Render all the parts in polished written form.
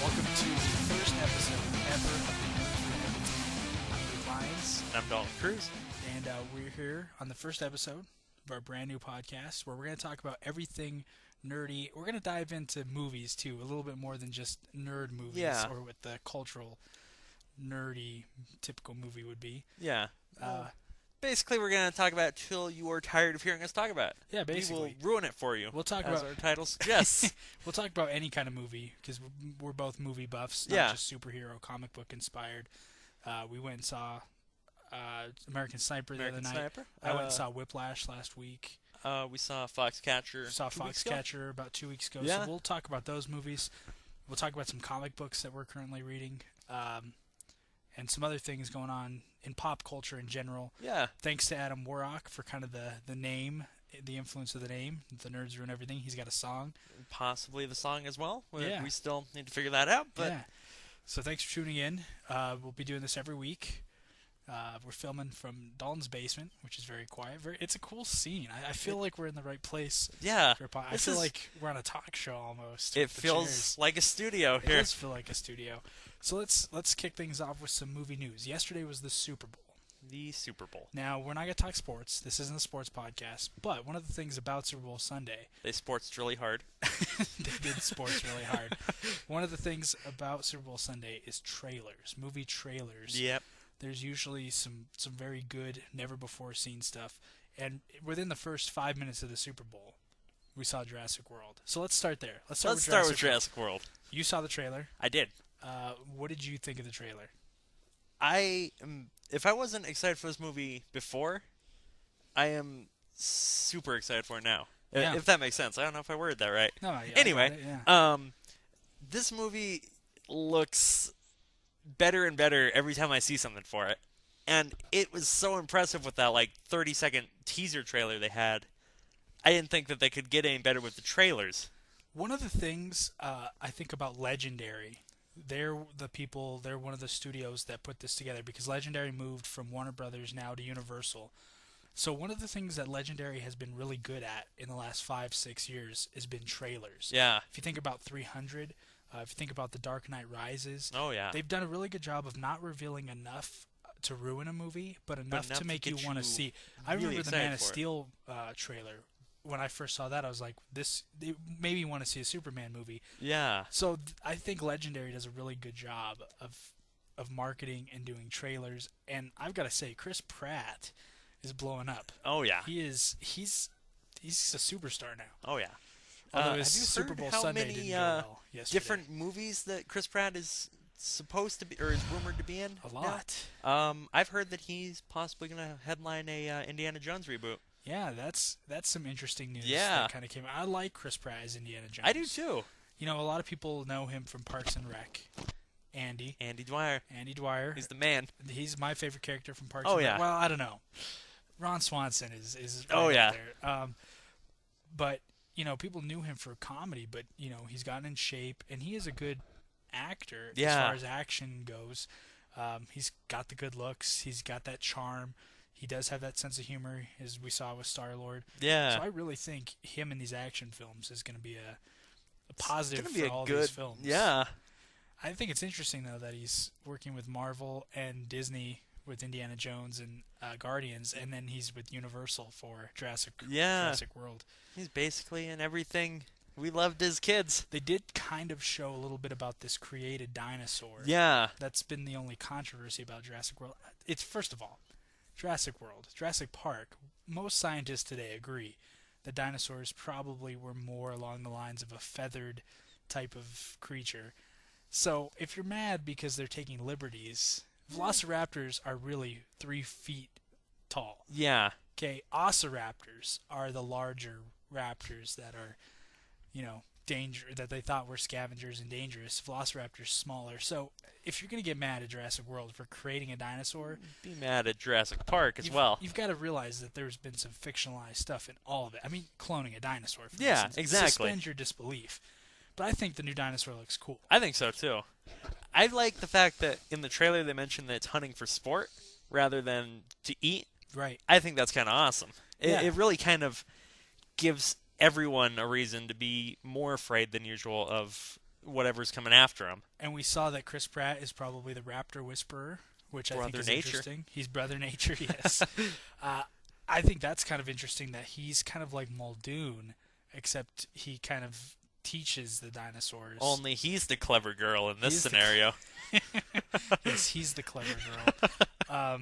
Welcome to the first episode ever of the Nerds Room Everything. I'm Luke Lyons. And I'm Dalton Cruz. And we're here on the first episode of our brand new podcast where we're going to talk about everything nerdy. We're going to dive into movies too, a little bit more than just nerd movies or what the cultural nerdy typical movie would be. Yeah. Basically, we're going to talk about till you are tired of hearing us talk about it. Yeah, basically. We will ruin it for you. We'll talk as about our title suggests. We'll talk about any kind of movie because we're both movie buffs, not just superhero, comic book inspired. We went and saw American Sniper the other night. I went and saw Whiplash last week. We saw Foxcatcher. Foxcatcher about 2 weeks ago. Yeah. So we'll talk about those movies. We'll talk about some comic books that we're currently reading, and some other things going on in pop culture in general. Yeah. Thanks to Adam Warrock for kind of the name, the influence of the name, The Nerds Ruin Everything. He's got a song. Possibly the song as well. Yeah. We still need to figure that out. But yeah. So thanks for tuning in. We'll be doing this every week. We're filming from Dalton's basement, which is very quiet. It's a cool scene. I feel like we're in the right place. Yeah. I feel like we're on a talk show almost. It feels like a studio here. It does feel like a studio. So let's kick things off with some movie news. Yesterday was the Super Bowl. The Super Bowl. Now, we're not going to talk sports. This isn't a sports podcast. But one of the things about Super Bowl Sunday... They sportsed really hard. They did sports really hard. One of the things about Super Bowl Sunday is trailers. Movie trailers. Yep. There's usually some very good, never-before-seen stuff. And within the first 5 minutes of the Super Bowl, we saw Jurassic World. So let's start there. Let's start with Jurassic World. You saw the trailer. I did. What did you think of the trailer? If I wasn't excited for this movie before, I am super excited for it now. Yeah. If that makes sense. I don't know if I worded that right. No, yeah, anyway, yeah. This movie looks better and better every time I see something for it. And it was so impressive with that 30-second teaser trailer they had. I didn't think that they could get any better with the trailers. One of the things I think about Legendary, they're one of the studios that put this together because Legendary moved from Warner Brothers now to Universal. So one of the things that Legendary has been really good at in the last 5-6 years has been trailers. Yeah. If you think about 300, if you think about The Dark Knight Rises, oh yeah, they've done a really good job of not revealing enough to ruin a movie, but enough to make you want to see. I remember the Man of Steel trailer. When I first saw that, I was like, it made me want to see a Superman movie. Yeah. So I think Legendary does a really good job of marketing and doing trailers. And I've got to say, Chris Pratt is blowing up. Oh yeah. He's a superstar now. Oh yeah. Although have his you Super heard Bowl how Sunday many didn't go well yesterday. different movies that Chris Pratt is supposed to be or is rumored to be in? A lot. Now? I've heard that he's possibly going to headline a Indiana Jones reboot. Yeah, that's some interesting news Yeah. that kind of came out. I like Chris Pratt as Indiana Jones. I do too. You know, a lot of people know him from Parks and Rec. Andy Dwyer. He's the man. He's my favorite character from Parks and Rec. Yeah. Well, I don't know. Ron Swanson is right up there. But, you know, people knew him for comedy, but, you know, he's gotten in shape, and he is a good actor as far as action goes. He's got the good looks. He's got that charm. He does have that sense of humor, as we saw with Star-Lord. Yeah. So I really think him in these action films is going to be a positive for all these films. Yeah. I think it's interesting, though, that he's working with Marvel and Disney with Indiana Jones and Guardians, and then he's with Universal for Jurassic World. He's basically in everything we loved as kids. They did kind of show a little bit about this created dinosaur. Yeah. That's been the only controversy about Jurassic World. It's, first of all, Jurassic World, Jurassic Park, most scientists today agree that dinosaurs probably were more along the lines of a feathered type of creature. So if you're mad because they're taking liberties, velociraptors are really 3 feet tall. Yeah. Okay, osoraptors are the larger raptors that are, you know, that they thought were scavengers and dangerous. Velociraptors smaller. So if you're going to get mad at Jurassic World for creating a dinosaur, be mad at Jurassic Park as well. You've got to realize that there's been some fictionalized stuff in all of it. I mean, cloning a dinosaur, for instance. Exactly. Suspend your disbelief. But I think the new dinosaur looks cool. I think so too. I like the fact that in the trailer they mentioned that it's hunting for sport rather than to eat. Right. I think that's kind of awesome. Yeah. It really kind of gives everyone a reason to be more afraid than usual of whatever's coming after them. And we saw that Chris Pratt is probably the Raptor Whisperer, which I think Brother is Nature. interesting. He's Brother Nature, yes. I think that's kind of interesting that he's kind of like Muldoon, except he kind of teaches the dinosaurs. Only he's the clever girl in this He's the scenario. Yes, he's the clever girl.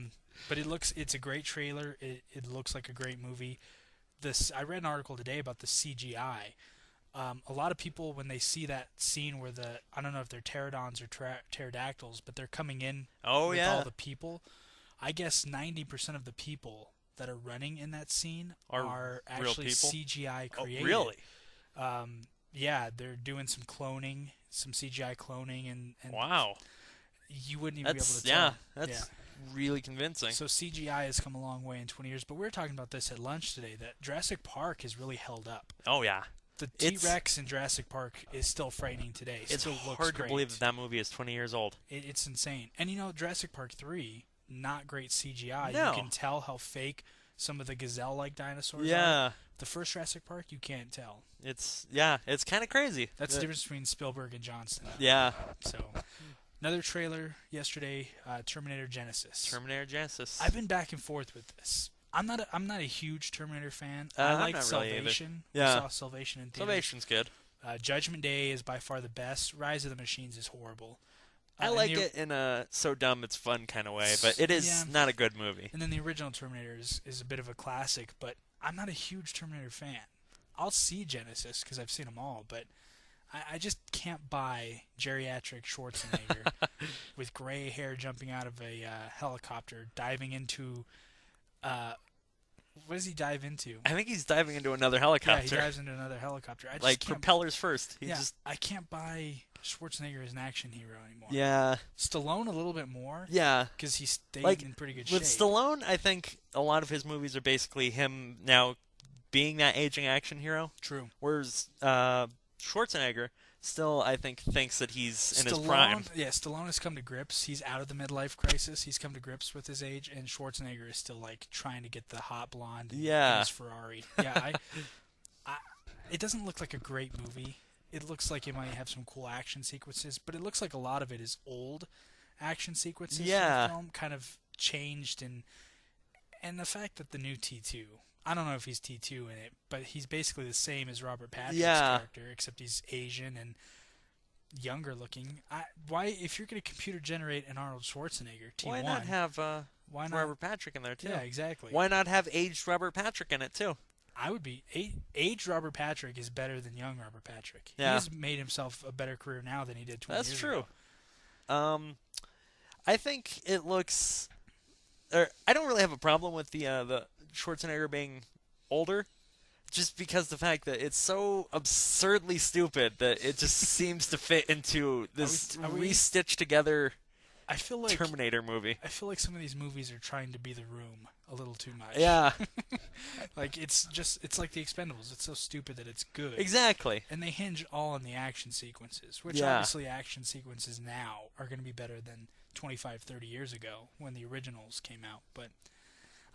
But it's a great trailer. It looks like a great movie. I read an article today about the CGI. A lot of people, when they see that scene where I don't know if they're pterodons or pterodactyls, but they're coming in Oh, with yeah. all the people. I guess 90% of the people that are running in that scene are real actually people? CGI Oh, created. really? Yeah, they're doing some cloning, some CGI cloning, and Wow. you wouldn't even be able That's to tell. that's really convincing. So CGI has come a long way in 20 years, but we were talking about this at lunch today, that Jurassic Park has really held up. Oh yeah. The It's- T-Rex in Jurassic Park is still frightening today. It's Still looks hard great. to believe that movie is 20 years old. It's insane. And Jurassic Park 3, not great CGI. No. You can tell how fake some of the gazelle-like dinosaurs are. Yeah. The first Jurassic Park, you can't tell. It's kind of crazy. That's the difference between Spielberg and Johnston. Yeah. So, another trailer yesterday, Terminator Genesis. Terminator Genesis. I've been back and forth with this. I'm not a huge Terminator fan. I I'm like not really either. Salvation. Yeah. I saw Salvation in theaters. Salvation's good. Judgment Day is by far the best. Rise of the Machines is horrible. I and like the- it in a so dumb it's fun kind of way, but it is Yeah. not a good movie. And then the original Terminator is a bit of a classic, but I'm not a huge Terminator fan. I'll see Genesis because I've seen them all, but I just can't buy geriatric Schwarzenegger with gray hair jumping out of a helicopter, diving into. What does he dive into? I think he's diving into another Yeah, helicopter. he dives into another helicopter. I just like can't, propellers first. I can't buy Schwarzenegger as an action hero anymore. Yeah. Stallone a little bit more Yeah. because he stayed Like, in pretty good With shape. Stallone, I think a lot of his movies are basically him now being that aging action hero. True. Whereas Schwarzenegger still, I think, thinks that he's in his Stallone, prime. yeah, Stallone has come to grips. He's out of the midlife crisis. He's come to grips with his age, and Schwarzenegger is still like trying to get the hot blonde in Yeah. his Ferrari. Yeah, it doesn't look like a great movie. It looks like it might have some cool action sequences, but it looks like a lot of it is old action sequences. Yeah. From the film kind of changed, and the fact that the new T2. I don't know if he's T2 in it, but he's basically the same as Robert Patrick's Yeah. character, except he's Asian and younger looking. Why, if you're going to computer generate an Arnold Schwarzenegger T1, Why not have why not? Robert Patrick in there too? Yeah, exactly. Why not have aged Robert Patrick in it too? I would be aged Robert Patrick is better than young Robert Patrick. Yeah. He's made himself a better career now than he did 20 That's years true. ago. I think it looks. Or I don't really have a problem with the Schwarzenegger being older, just because the fact that it's so absurdly stupid that it just seems to fit into this Are we- restitched together I feel like Terminator movie. I feel like some of these movies are trying to be The Room a little too much. Yeah, Like it's like The Expendables. It's so stupid that it's good. exactly. And they hinge all on the action sequences, which Yeah. obviously action sequences now are going to be better than 25, 30 years ago when the originals came out. But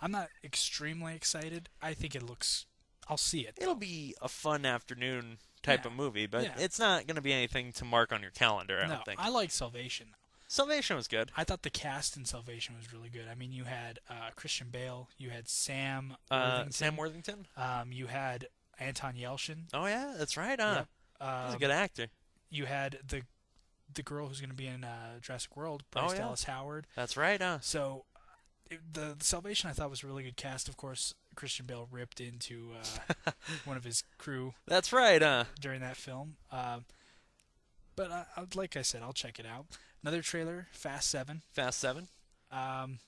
I'm not extremely excited. I think it looks... I'll see it. It'll be a fun afternoon type Yeah. of movie, but Yeah. it's not going to be anything to mark on your calendar, I No, don't think. I like Salvation. Salvation was good. I thought the cast in Salvation was really good. I mean, you had Christian Bale, you had Sam Worthington, Sam Worthington? you had Anton Yelchin. Oh, yeah, that's right, huh? Yep. He's a good actor. You had the girl who's going to be in Jurassic World, Bryce yeah. Dallas Howard. That's right, huh? So the Salvation I thought was a really good cast. Of course, Christian Bale ripped into one of his crew That's right, huh? during that film. But like I said, I'll check it out. Another trailer, Fast 7. Fast 7? I'm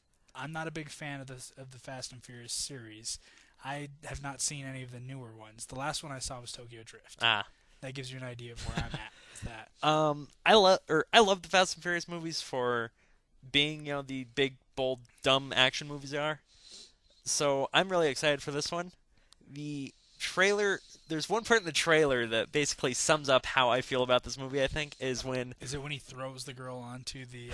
not a big fan of the Fast and Furious series. I have not seen any of the newer ones. The last one I saw was Tokyo Drift. Ah. That gives you an idea of where I'm at with that. I love the Fast and Furious movies for being, the big, bold, dumb action movies they are. So I'm really excited for this one. The trailer there's one part in the trailer that basically sums up how I feel about this movie. I think is when Is it when he throws the girl onto the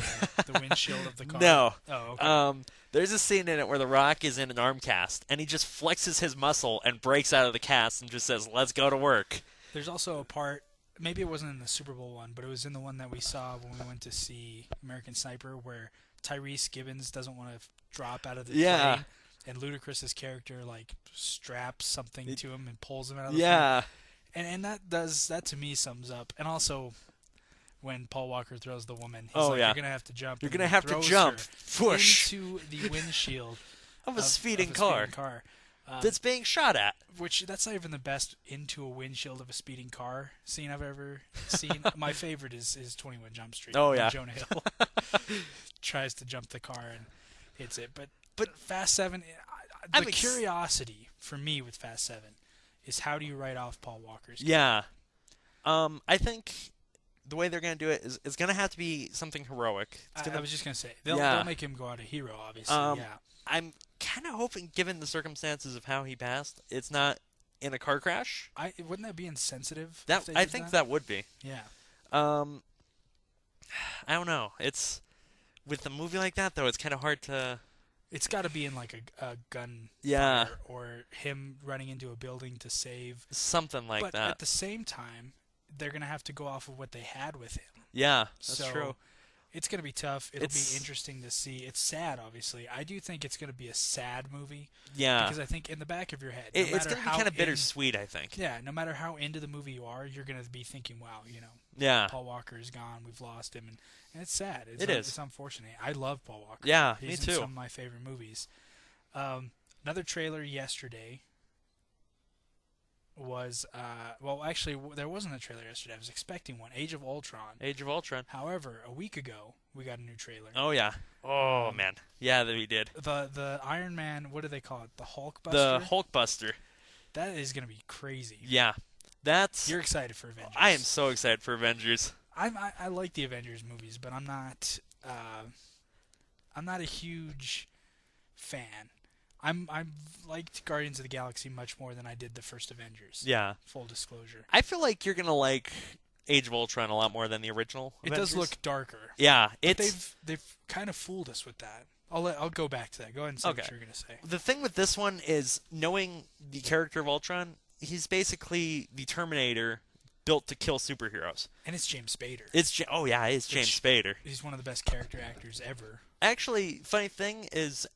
windshield of the car? no, Oh, okay. there's a scene in it where The Rock is in an arm cast and he just flexes his muscle and breaks out of the cast and just says, "Let's go to work." There's also a part. Maybe it wasn't in the Super Bowl one, but it was in the one that we saw when we went to see American Sniper, where Tyrese Gibbons doesn't want to drop out of the Yeah. plane, and Ludacris's character like straps something to him and pulls him out of the plane. Yeah, And that to me sums up. And also when Paul Walker throws the woman, he's Oh, like, yeah. "You're gonna have to jump." you're and gonna he have to throws jump, her whoosh, into the windshield of a speeding a car speeding car. that's being shot at. Which that's not even the best into a windshield of a speeding car scene I've ever seen. My favorite is 21 Jump Street. Oh, when yeah. Jonah Hill tries to jump the car and hits it. But But Fast 7, I'm the ex- curiosity for me with Fast 7 is how do you write off Paul Walker's Yeah, I think the way they're gonna do it is it's gonna have to be something heroic. It's I gonna was just gonna say they'll Yeah. make him go out a hero, obviously. Yeah, I'm kind of hoping, given the circumstances of how he passed, it's not in a car crash. wouldn't that be insensitive? That if they I did think that would be. Yeah, Um, I don't know. It's with a movie like that though. It's kind of hard to. it's got to be in like a gun Yeah. fire or him running into a building to save. Something like But that. at the same time, they're gonna have to go off of what they had with him. Yeah, that's So true. it's gonna be tough. It'll It's- be interesting to see. It's sad, obviously. I do think it's gonna be a sad movie Yeah, because I think in the back of your head, it's matter gonna be how kind of in- bittersweet. I think. Yeah, no matter how into the movie you are, you're gonna be thinking, "Wow, Yeah. Paul Walker is gone. We've lost him," and it's sad. It is. It's unfortunate. I love Paul Walker. Yeah, He's me in too. some of my favorite movies. Another trailer yesterday was well, actually, there wasn't a trailer yesterday. I was expecting one. Age of Ultron. Age of Ultron. However, a week ago we got a new trailer. Oh yeah. Oh man. Yeah, that we did. The Iron Man. What do they call it? The Hulkbuster. The Hulkbuster. That is gonna be crazy. Yeah. That's. You're excited for Avengers. I am so excited for Avengers. I like the Avengers movies, but I'm not a huge fan. I've liked Guardians of the Galaxy much more than I did the first Avengers. Yeah. Full disclosure. I feel like you're gonna like Age of Ultron a lot more than the original. It Avengers. does look darker. Yeah, But it's they've kind of fooled us with that. I'll go back to that. Go ahead and say Okay. what you're gonna say. the thing with this one is knowing the character of Ultron. He's basically the Terminator built to kill superheroes. And it's James Spader. It's James Spader. He's one of the best character actors ever. Actually, funny thing is,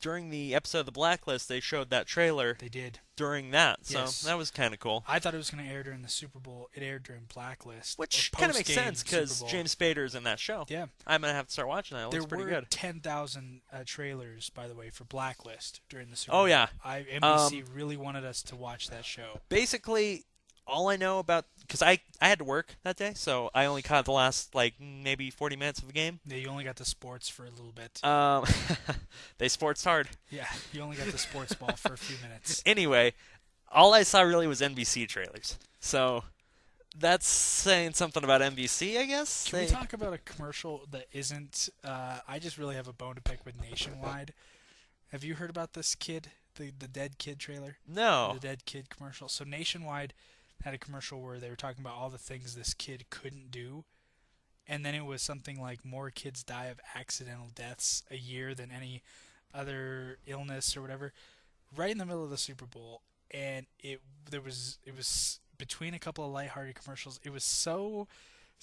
during the episode of The Blacklist, they showed that trailer They did. during that, so Yes. that was kind of cool. I thought it was going to air during the Super Bowl. It aired during Blacklist. Which or kind of makes post-game sense because Super Bowl. James Spader's in that show. Yeah. I'm gonna have to start watching that. It There looks pretty were good. 10,000 trailers, by the way, for Blacklist during the Super Oh, Bowl. yeah. NBC really wanted us to watch that show. Basically, all I know about because I had to work that day, so I only caught the last like maybe 40 minutes of the game. Yeah, you only got the sports for a little bit. They sports hard. Yeah, you only got the sports ball for a few minutes. Anyway, all I saw really was NBC trailers. So that's saying something about NBC, I guess. Can we talk about a commercial that isn't? I just really have a bone to pick with Nationwide. Have you heard about this kid, the Dead Kid trailer? No. The Dead Kid commercial. So Nationwide had a commercial where they were talking about all the things this kid couldn't do. And then it was something like more kids die of accidental deaths a year than any other illness or whatever. Right in the middle of the Super Bowl, and it was between a couple of lighthearted commercials. It was so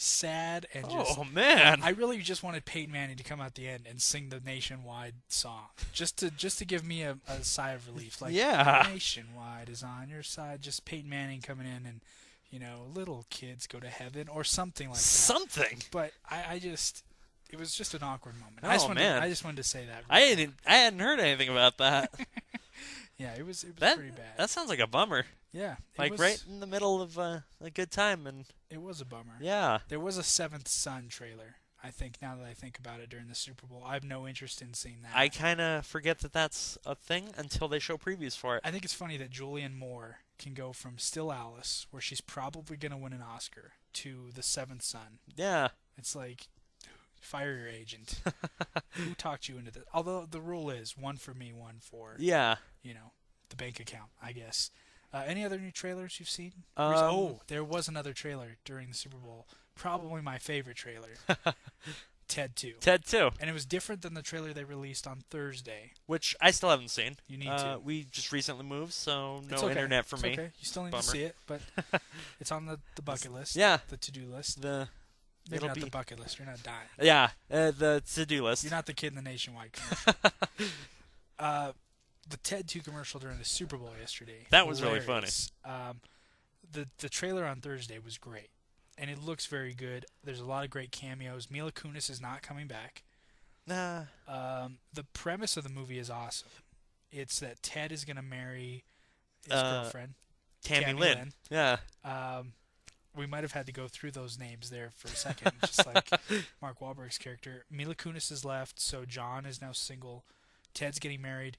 sad and just Oh man. I really just wanted Peyton Manning to come out the end and sing the Nationwide song, just to give me a sigh of relief. Like, Yeah. Nationwide is on your side. Just Peyton Manning coming in and, little kids go to heaven or something like that. Something. But it was just an awkward moment. Oh, man. I just wanted to say that. I hadn't heard anything about that. Yeah, it was that pretty bad. that sounds like a bummer. Yeah, Like right in the middle of a good time, and It was a bummer. yeah. There was a Seventh Son trailer. I think now that I think about it during the Super Bowl, I have no interest in seeing that. I kind of forget that that's a thing until they show previews for it. I think it's funny that Julianne Moore can go from Still Alice, where she's probably going to win an Oscar, to The Seventh Son. Yeah. It's like, fire your agent. Who talked you into this? Although the rule is one for me, one for Yeah. the bank account, I guess. Any other new trailers you've seen? There was another trailer during the Super Bowl. Probably my favorite trailer. Ted 2. Ted 2. And it was different than the trailer they released on Thursday. Which I still haven't seen. You need to. We just recently moved, so It's no okay. internet for It's me. okay. You still need Bummer. to see it, but it's on the bucket list. Yeah. The to-do list. Maybe It'll not be the bucket list. You're not dying. Yeah, the to-do list. You're not the kid in the Nationwide commercial. The Ted 2 commercial during the Super Bowl yesterday. That was really funny. The trailer on Thursday was great, and it looks very good. There's a lot of great cameos. Mila Kunis is not coming back. Nah. The premise of the movie is awesome. It's that Ted is going to marry his girlfriend, Tammy Lynn. Yeah. We might have had to go through those names there for a second, just like Mark Wahlberg's character. Mila Kunis is left, so John is now single. Ted's getting married.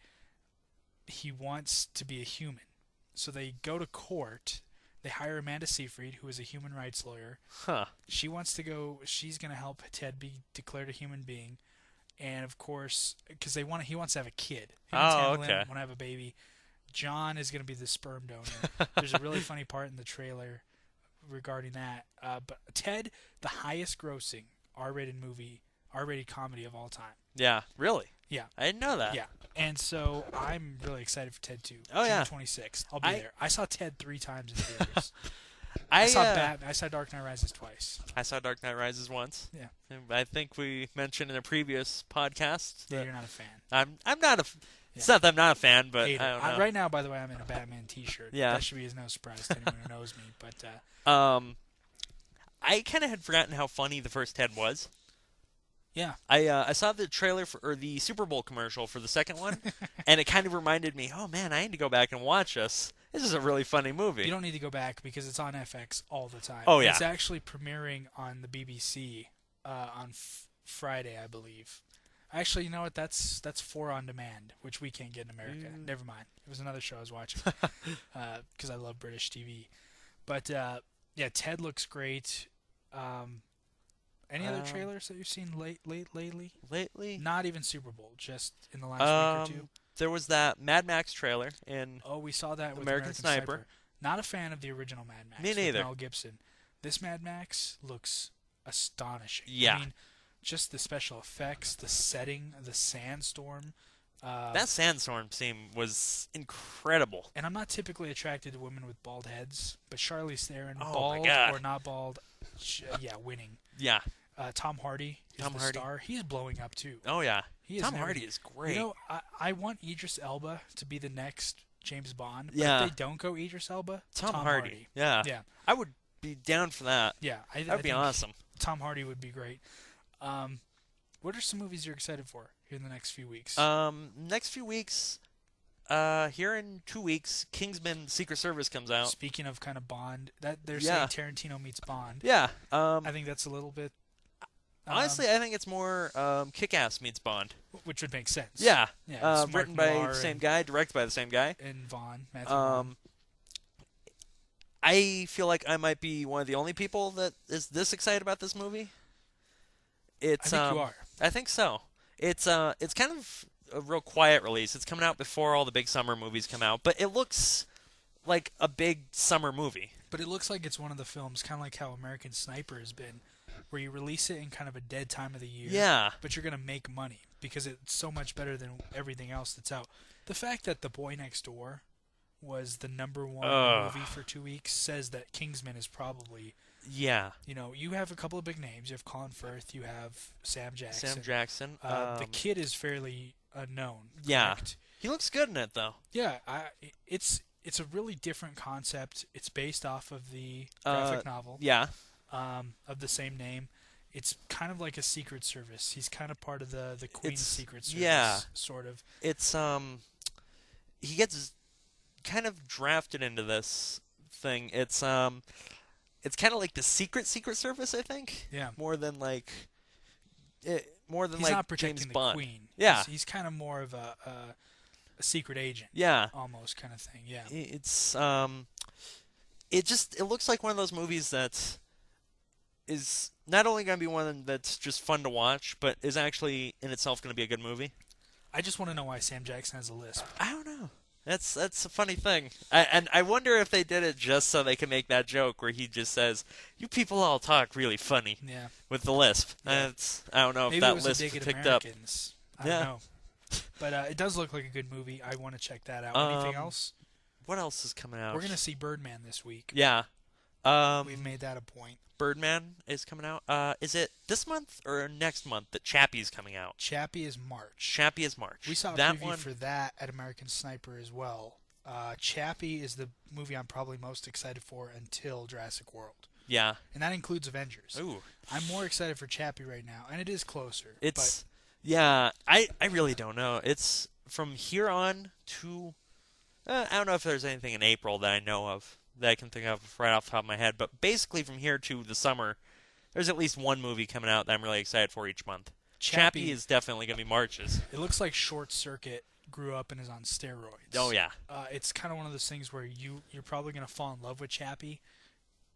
He wants to be a human. So they go to court. They hire Amanda Seyfried, who is a human rights lawyer. Huh. She wants to go. She's going to help Ted be declared a human being. And, of course, because he wants to have a kid. Him and Tammy Lynn want to have a baby. John is going to be the sperm donor. There's a really funny part in the trailer regarding that. But Ted, the highest grossing R-rated comedy of all time. Yeah, really? Yeah. I didn't know that. Yeah. And so I'm really excited for Ted 2. Oh, yeah. June 26th. I'll be there. I saw Ted 3 times in theaters. I saw Dark Knight Rises twice. I saw Dark Knight Rises once. Yeah. I think we mentioned in a previous podcast. Yeah, you're not a fan. I'm not a. It's not that I'm not a fan, but Hater. I don't know. Right now, by the way, I'm in a Batman T-shirt. Yeah. That should be no surprise to anyone who knows me. But I kind of had forgotten how funny the first Ted was. Yeah. I saw the trailer or the Super Bowl commercial for the second one, and it kind of reminded me, oh man, I need to go back and watch this. This is a really funny movie. You don't need to go back because it's on FX all the time. Oh, yeah. It's actually premiering on the BBC on Friday, I believe. Actually, you know what? That's 4 on demand, which we can't get in America. Never mind. It was another show I was watching because I love British TV. But yeah, Ted looks great. Any other trailers that you've seen lately? Lately? Not even Super Bowl, just in the last week or two. There was that Mad Max trailer in. Oh, we saw that with American Sniper. Not a fan of the original Mad Max. Me neither. With Mel Gibson. This Mad Max looks astonishing. Yeah. I mean, just the special effects, the setting, the sandstorm. That sandstorm scene was incredible. And I'm not typically attracted to women with bald heads, but Charlize Theron, Oh, bald my God. or not bald, winning. Yeah. Tom Hardy is the star. He's blowing up too. Oh yeah. Tom never- Hardy is great. You know, I want Idris Elba to be the next James Bond. But Yeah. if they don't go Idris Elba, Tom Hardy. Yeah. Yeah. I would be down for that. Yeah. That would be awesome. Tom Hardy would be great. What are some movies you're excited for here in the next few weeks? Next few weeks, here in 2 weeks, Kingsman Secret Service comes out. Speaking of kind of Bond, that they're Yeah. saying Tarantino meets Bond. Yeah. I think that's a little bit. Honestly, I think it's more Kick-Ass meets Bond. Which would make sense. Yeah. Yeah. it's Written Mark by Millar the same guy, directed by the same guy. and Vaughn. Matthew Vaughn. I feel like I might be one of the only people that is this excited about this movie. It's I think you are. I think so. It's kind of a real quiet release. It's coming out before all the big summer movies come out, but it looks like a big summer movie. But it looks like it's one of the films, kind of like how American Sniper has been, where you release it in kind of a dead time of the year. Yeah. But you're going to make money because it's so much better than everything else that's out. The fact that The Boy Next Door was the number one movie for 2 weeks says that Kingsman is probably... Yeah. You know, you have a couple of big names. You have Colin Firth. You have Sam Jackson. Sam Jackson. The kid is fairly unknown. Yeah. Correct? He looks good in it, though. Yeah. It's a really different concept. It's based off of the graphic novel. Yeah. Of the same name. It's kind of like a Secret Service. He's kind of part of the Queen's Secret Service. Yeah. Sort of. It's he gets kind of drafted into this thing. It's kind of like the Secret Service, I think. Yeah. More than like He's not protecting James the Bond. Queen. Yeah. He's kind of more of a secret agent. Yeah. Almost kind of thing. Yeah. It's it looks like one of those movies that is not only going to be one that's just fun to watch, but is actually in itself going to be a good movie. I just want to know why Sam Jackson has a lisp. I don't know. That's a funny thing. And I wonder if they did it just so they can make that joke where he just says, "You people all talk really funny," Yeah. with the lisp. Yeah. I don't know if Maybe it that was a lisp dig at picked up. Americans. I don't Yeah. know. But it does look like a good movie. I want to check that out. Anything Um, else? what else is coming We're out? going to see Birdman this week. Yeah. We've made that a point. Birdman is coming out. Is it this month or next month that Chappie's coming out? Chappie is March. Chappie is March. We saw a that preview one. for that at American Sniper as well. Chappie is the movie I'm probably most excited for until Jurassic World. Yeah. And that includes Avengers. Ooh. I'm more excited for Chappie right now, and it is closer. It's yeah. I really don't know. It's from here on to. I don't know if there's anything in April that I know of that I can think of right off the top of my head, but basically from here to the summer, there's at least one movie coming out that I'm really excited for each month. Chappie is definitely going to be March's. It looks like Short Circuit grew up and is on steroids. Oh, yeah. It's kind of one of those things where you're probably going to fall in love with Chappie,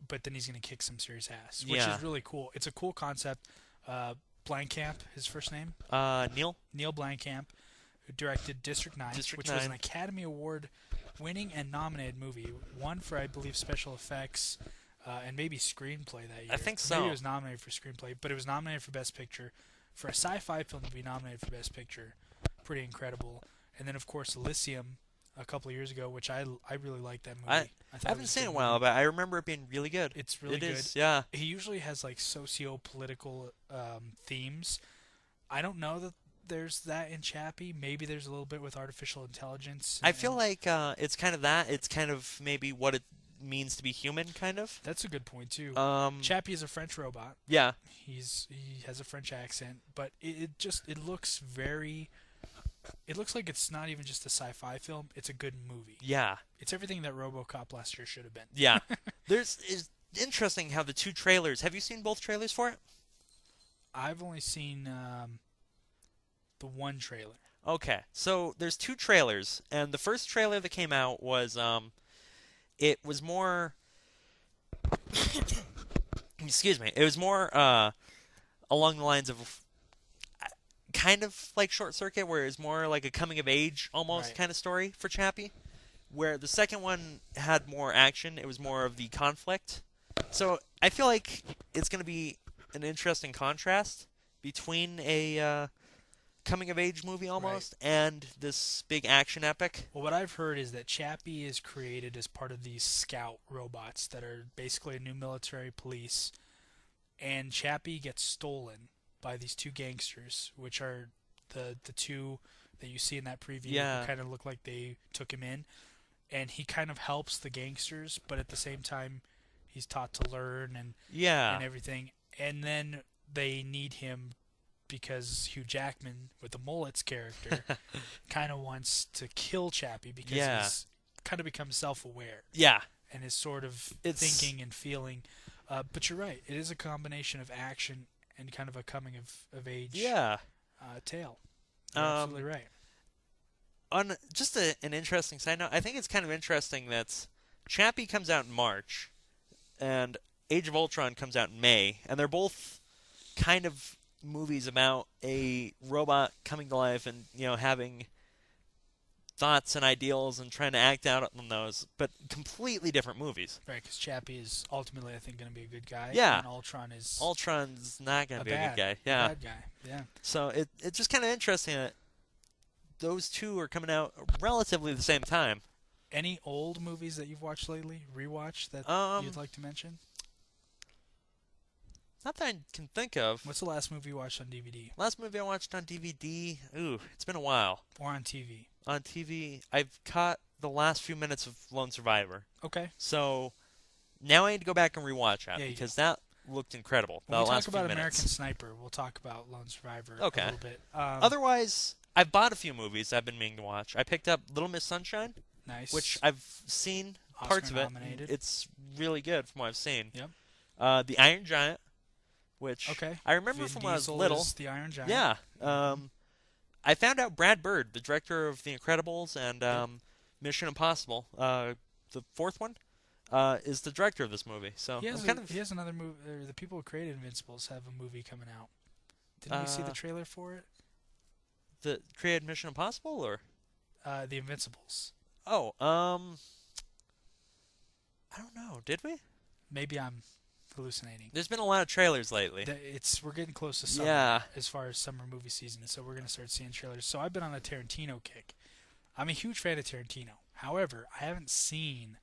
but then he's going to kick some serious ass, which Yeah. is really cool. It's a cool concept. Blancamp, his first name? Neil? Neil Blancamp, who directed District 9, District which was 9. an Academy Award winning and nominated movie. One for, I believe, special effects and maybe screenplay that year. I think so. Maybe it was nominated for screenplay, but it was nominated for Best Picture. For a sci-fi film to be nominated for Best Picture, pretty incredible. And then, of course, Elysium a couple of years ago, which I really liked that movie. I thought it haven't was seen it in a good while, movie. but I remember it being really good. It's really It good. is, yeah. He usually has like socio-political themes. I don't know that there's that in Chappie. Maybe there's a little bit with artificial intelligence. I feel like it's kind of that. It's kind of maybe what it means to be human, kind of. That's a good point too. Um, Chappie is a French robot. yeah. He has a French accent, but it looks very. It looks like it's not even just a sci-fi film. It's a good movie. Yeah. It's everything that RoboCop last year should have been. Yeah. It's interesting how the two trailers. Have you seen both trailers for it? I've only seen the one trailer. Okay. So there's two trailers, and the first trailer that came out was it was more excuse me. It was more along the lines of kind of like Short Circuit, where it's more like a coming of age almost Right. kind of story for Chappie. Where the second one had more action, it was more of the conflict. So I feel like it's going to be an interesting contrast between a coming of age movie almost and this big action epic. Well, what I've heard is that Chappie is created as part of these scout robots that are basically a new military police, and Chappie gets stolen by these two gangsters, which are the two that you see in that preview Yeah. who kind of look like they took him in, and he kind of helps the gangsters, but at the same time he's taught to learn and Yeah. everything, and then they need him because Hugh Jackman with the mullets character kind of wants to kill Chappie because Yeah. he's kind of become self-aware Yeah. and is sort of It's- thinking and feeling. But you're right, it is a combination of action and kind of a coming of age Yeah. tale. You're absolutely right. On just an interesting side note, I think it's kind of interesting that Chappie comes out in March and Age of Ultron comes out in May, and they're both kind of movies about a robot coming to life and, having thoughts and ideals and trying to act out on those, but completely different movies. Right, because Chappie is ultimately, I think, going to be a good guy. Yeah. And Ultron is Ultron's not going a to be a bad, good guy. a Yeah. bad guy. Yeah. So it's just kind of interesting that those two are coming out relatively the same time. Any old movies that you've watched lately, rewatched, that you'd like to mention? Not that I can think of. What's the last movie you watched on DVD? Last movie I watched on DVD, it's been a while. Or on TV? On TV, I've caught the last few minutes of Lone Survivor. Okay. So now I need to go back and rewatch that Yeah, you because that looked incredible. When we the talk last few about minutes. American Sniper, we'll talk about Lone Survivor Okay. a little bit. Otherwise, I've bought a few movies I've been meaning to watch. I picked up Little Miss Sunshine, Nice. which I've seen parts of it. Oscar-nominated. It's really good from what I've seen. Yep. The Iron Giant, which Okay. I remember Vin from when I was Diesel little. is the Iron Giant. Yeah. I found out Brad Bird, the director of The Incredibles and Mission Impossible, the fourth one, is the director of this movie. So He has, I'm kind of he has another movie. The people who created Invincibles have a movie coming out. Didn't we see the trailer for it? the created Mission Impossible, or The Invincibles. Oh, I don't know. Did we? Maybe I'm hallucinating. There's been a lot of trailers lately. We're getting close to summer Yeah. as far as summer movie season, so we're gonna start seeing trailers. So I've been on a Tarantino kick. I'm a huge fan of Tarantino. However, I haven't seen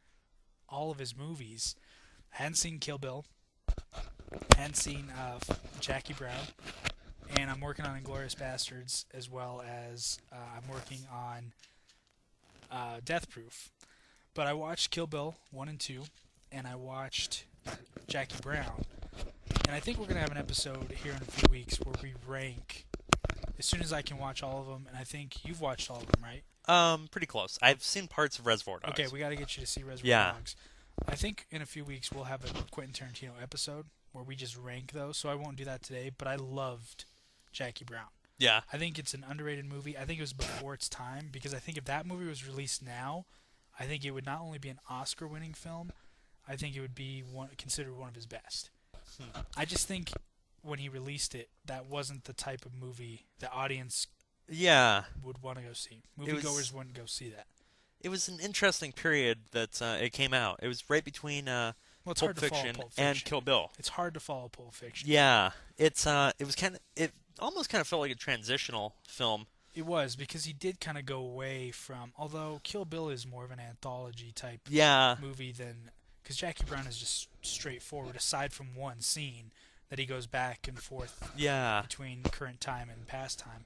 all of his movies. I hadn't seen Kill Bill. I hadn't seen Jackie Brown, and I'm working on Inglourious Bastards as well as I'm working on Death Proof. But I watched Kill Bill 1 and 2, and I watched Jackie Brown. And I think we're going to have an episode here in a few weeks where we rank as soon as I can watch all of them. And I think you've watched all of them, right? Pretty close. I've seen parts of Reservoir Dogs. Okay, we got to get you to see Reservoir Dogs. I think in a few weeks we'll have a Quentin Tarantino episode where we just rank those, so I won't do that today, but I loved Jackie Brown. Yeah. I think it's an underrated movie. I think it was before its time, because I think if that movie was released now, I think it would not only be an Oscar-winning film, I think it would be considered one of his best. I just think when he released it, that wasn't the type of movie the audience would want to go see. Moviegoers wouldn't go see that. It was an interesting period that it came out. It was right between Pulp Fiction and Kill Bill. It's hard to follow Pulp Fiction. Yeah, it almost kind of felt like a transitional film. It was, because he did kind of go away from, although Kill Bill is more of an anthology type movie than, because Jackie Brown is just straightforward, aside from one scene that he goes back and forth between current time and past time.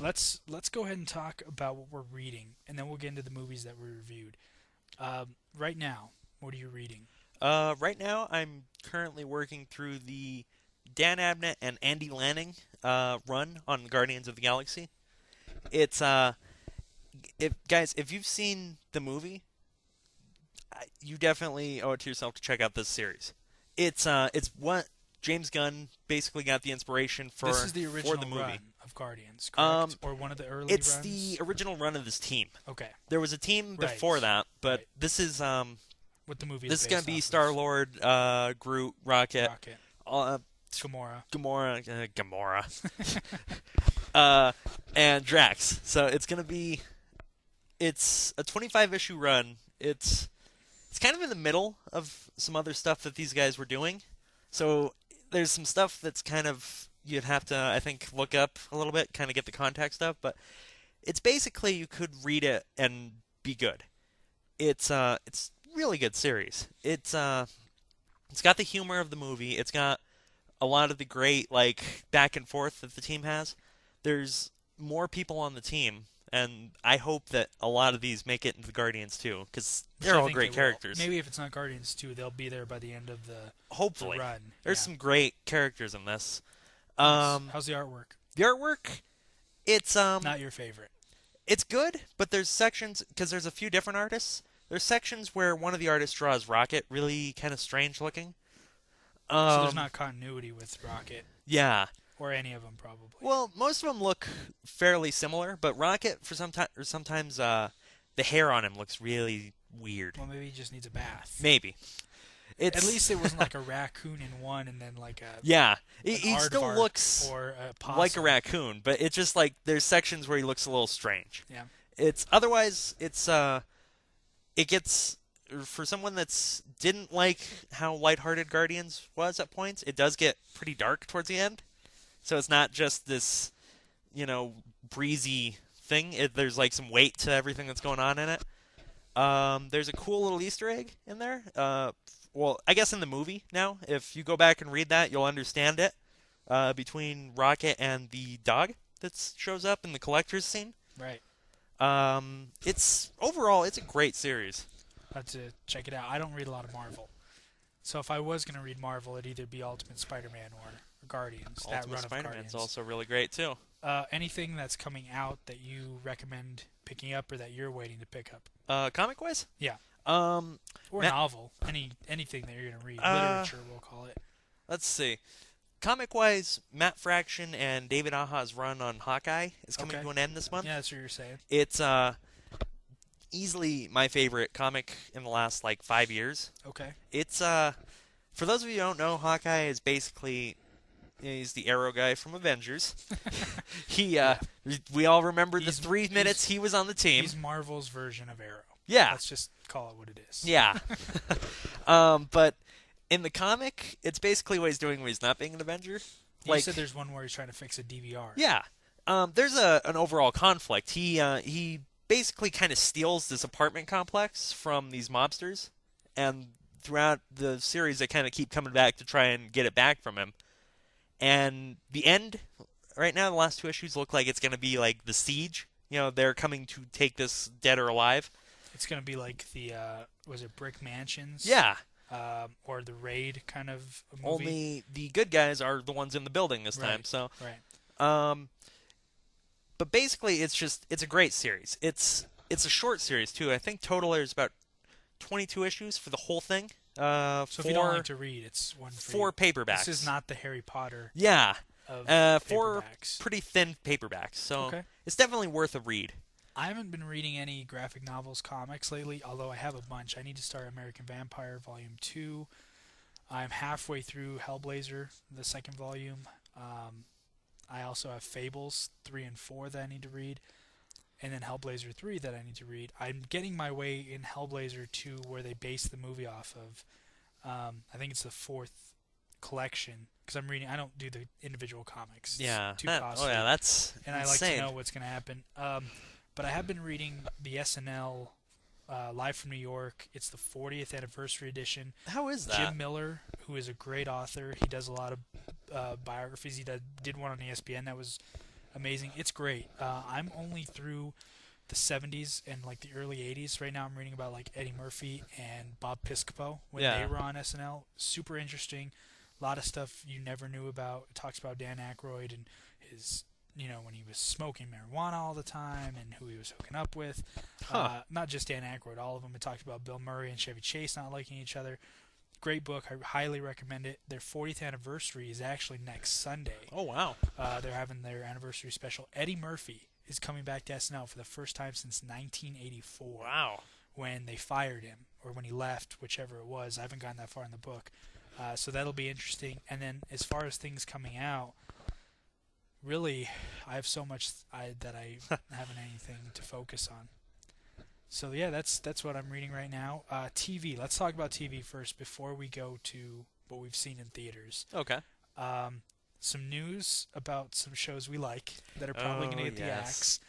Let's go ahead and talk about what we're reading, and then we'll get into the movies that we reviewed. Right now, what are you reading? Right now, I'm currently working through the Dan Abnett and Andy Lanning run on Guardians of the Galaxy. It's if you've seen the movie, you definitely owe it to yourself to check out this series. It's what James Gunn basically got the inspiration for. This is the original for the movie. Run of Guardians, correct? Or one of the early It's runs? the original run of this team. Okay. There was a team before that, but this is what the movie this is based going to be off of. Star-Lord, Groot, Rocket. Gamora. And Drax. So it's going to be... It's a 25-issue run. It's kind of in the middle of some other stuff that these guys were doing. So there's some stuff that's kind of... You'd have to, I think, look up a little bit, kind of get the context of. But it's basically, you could read it and be good. It's really good series. It's got the humor of the movie. It's got a lot of the great back and forth that the team has. There's more people on the team, and I hope that a lot of these make it into the Guardians too, because they're all great characters. Maybe if it's not Guardians 2, they'll be there by the end of the hopefully the run. There's some great characters in this. How's the artwork? The artwork, it's not your favorite. It's good, but there's sections, because there's a few different artists. There's sections where one of the artists draws Rocket really kind of strange looking. So there's not continuity with Rocket. Yeah. Or any of them, probably. Well, most of them look fairly similar, but Rocket, sometimes the hair on him looks really weird. Well, maybe he just needs a bath. Maybe. At least it wasn't like a raccoon in one and then like a... Yeah. He still looks or a like a raccoon, but it's just like there's sections where he looks a little strange. Yeah. Otherwise, it gets... For someone that's didn't like how lighthearted Guardians was at points, it does get pretty dark towards the end. So it's not just this, breezy thing. There's some weight to everything that's going on in it. There's a cool little Easter egg in there. Well, I guess in the movie now, if you go back and read that, you'll understand it. Between Rocket and the dog that shows up in the collector's scene. Right. Overall, it's a great series. I'll have to check it out. I don't read a lot of Marvel. So if I was going to read Marvel, it'd either be Ultimate Spider-Man or Guardians. Ultimate Spider-Man's also really great, too. Anything that's coming out that you recommend picking up or that you're waiting to pick up? Comic-wise? Yeah. Or novel. Anything that you're going to read. Literature, we'll call it. Let's see. Comic-wise, Matt Fraction and David Aja's run on Hawkeye is coming to an end this month. Yeah, that's what you're saying. It's easily my favorite comic in the last 5 years. Okay. It's for those of you who don't know, Hawkeye is basically He's the Arrow guy from Avengers. He, Yeah. we all remember the He's- 3 minutes he was on the team. He's Marvel's version of Arrow. Yeah, Let's just call it what it is. yeah. But in the comic, it's basically what he's doing when he's not being an Avenger. You said there's one where he's trying to fix a DVR. Yeah. There's an overall conflict. He basically kind of steals this apartment complex from these mobsters, and throughout the series, they kind of keep coming back to try and get it back from him. And the end, right now, the last 2 issues look like it's going to be like the siege. You know, they're coming to take this dead or alive. It's going to be like the, was it Brick Mansions? Yeah. Or the Raid kind of movie. Only the good guys are the ones in the building this time. Right. So, Right. but basically, it's a great series. It's a short series too. I think total there's about 22 issues for the whole thing. So if you don't like to read, it's one for 4 you. paperbacks. This is not the Harry Potter Yeah, of 4 paperbacks. pretty thin paperbacks. So Okay. it's definitely worth a read. I haven't been reading any graphic novels comics lately, although I have a bunch. I need to start American Vampire Volume 2. I'm halfway through Hellblazer, the second volume. I also have Fables 3 and 4 that I need to read, and then Hellblazer 3 that I need to read. I'm getting my way in Hellblazer 2 where they base the movie off of. I think it's the 4th collection, because I'm reading. I don't do the individual comics. It's Yeah. too costly. Oh yeah, that's And I insane. like to know what's going to happen. But I have been reading the SNL Live from New York. It's the 40th anniversary edition. How is that? Jim Miller, who is a great author, he does a lot of biographies. He did one on ESPN that was amazing. It's great. I'm only through the 70s and like the early 80s. Right now I'm reading about like Eddie Murphy and Bob Piscopo when Yeah. they were on SNL. Super interesting. A lot of stuff you never knew about. It talks about Dan Aykroyd and his, when he was smoking marijuana all the time and who he was hooking up with. Huh. Not just Dan Aykroyd, all of them. It talked about Bill Murray and Chevy Chase not liking each other. Great book. I highly recommend it. Their 40th anniversary is actually next Sunday. Oh wow. They're having their anniversary special. Eddie Murphy is coming back to SNL for the first time since 1984. Wow. When they fired him, or when he left, whichever it was. I haven't gotten that far in the book. So that'll be interesting. And then as far as things coming out, really, I have so much that I haven't anything to focus on. So yeah, that's what I'm reading right now. TV. Let's talk about TV first before we go to what we've seen in theaters. Okay. Some news about some shows we like that are probably going to get the yes. axe.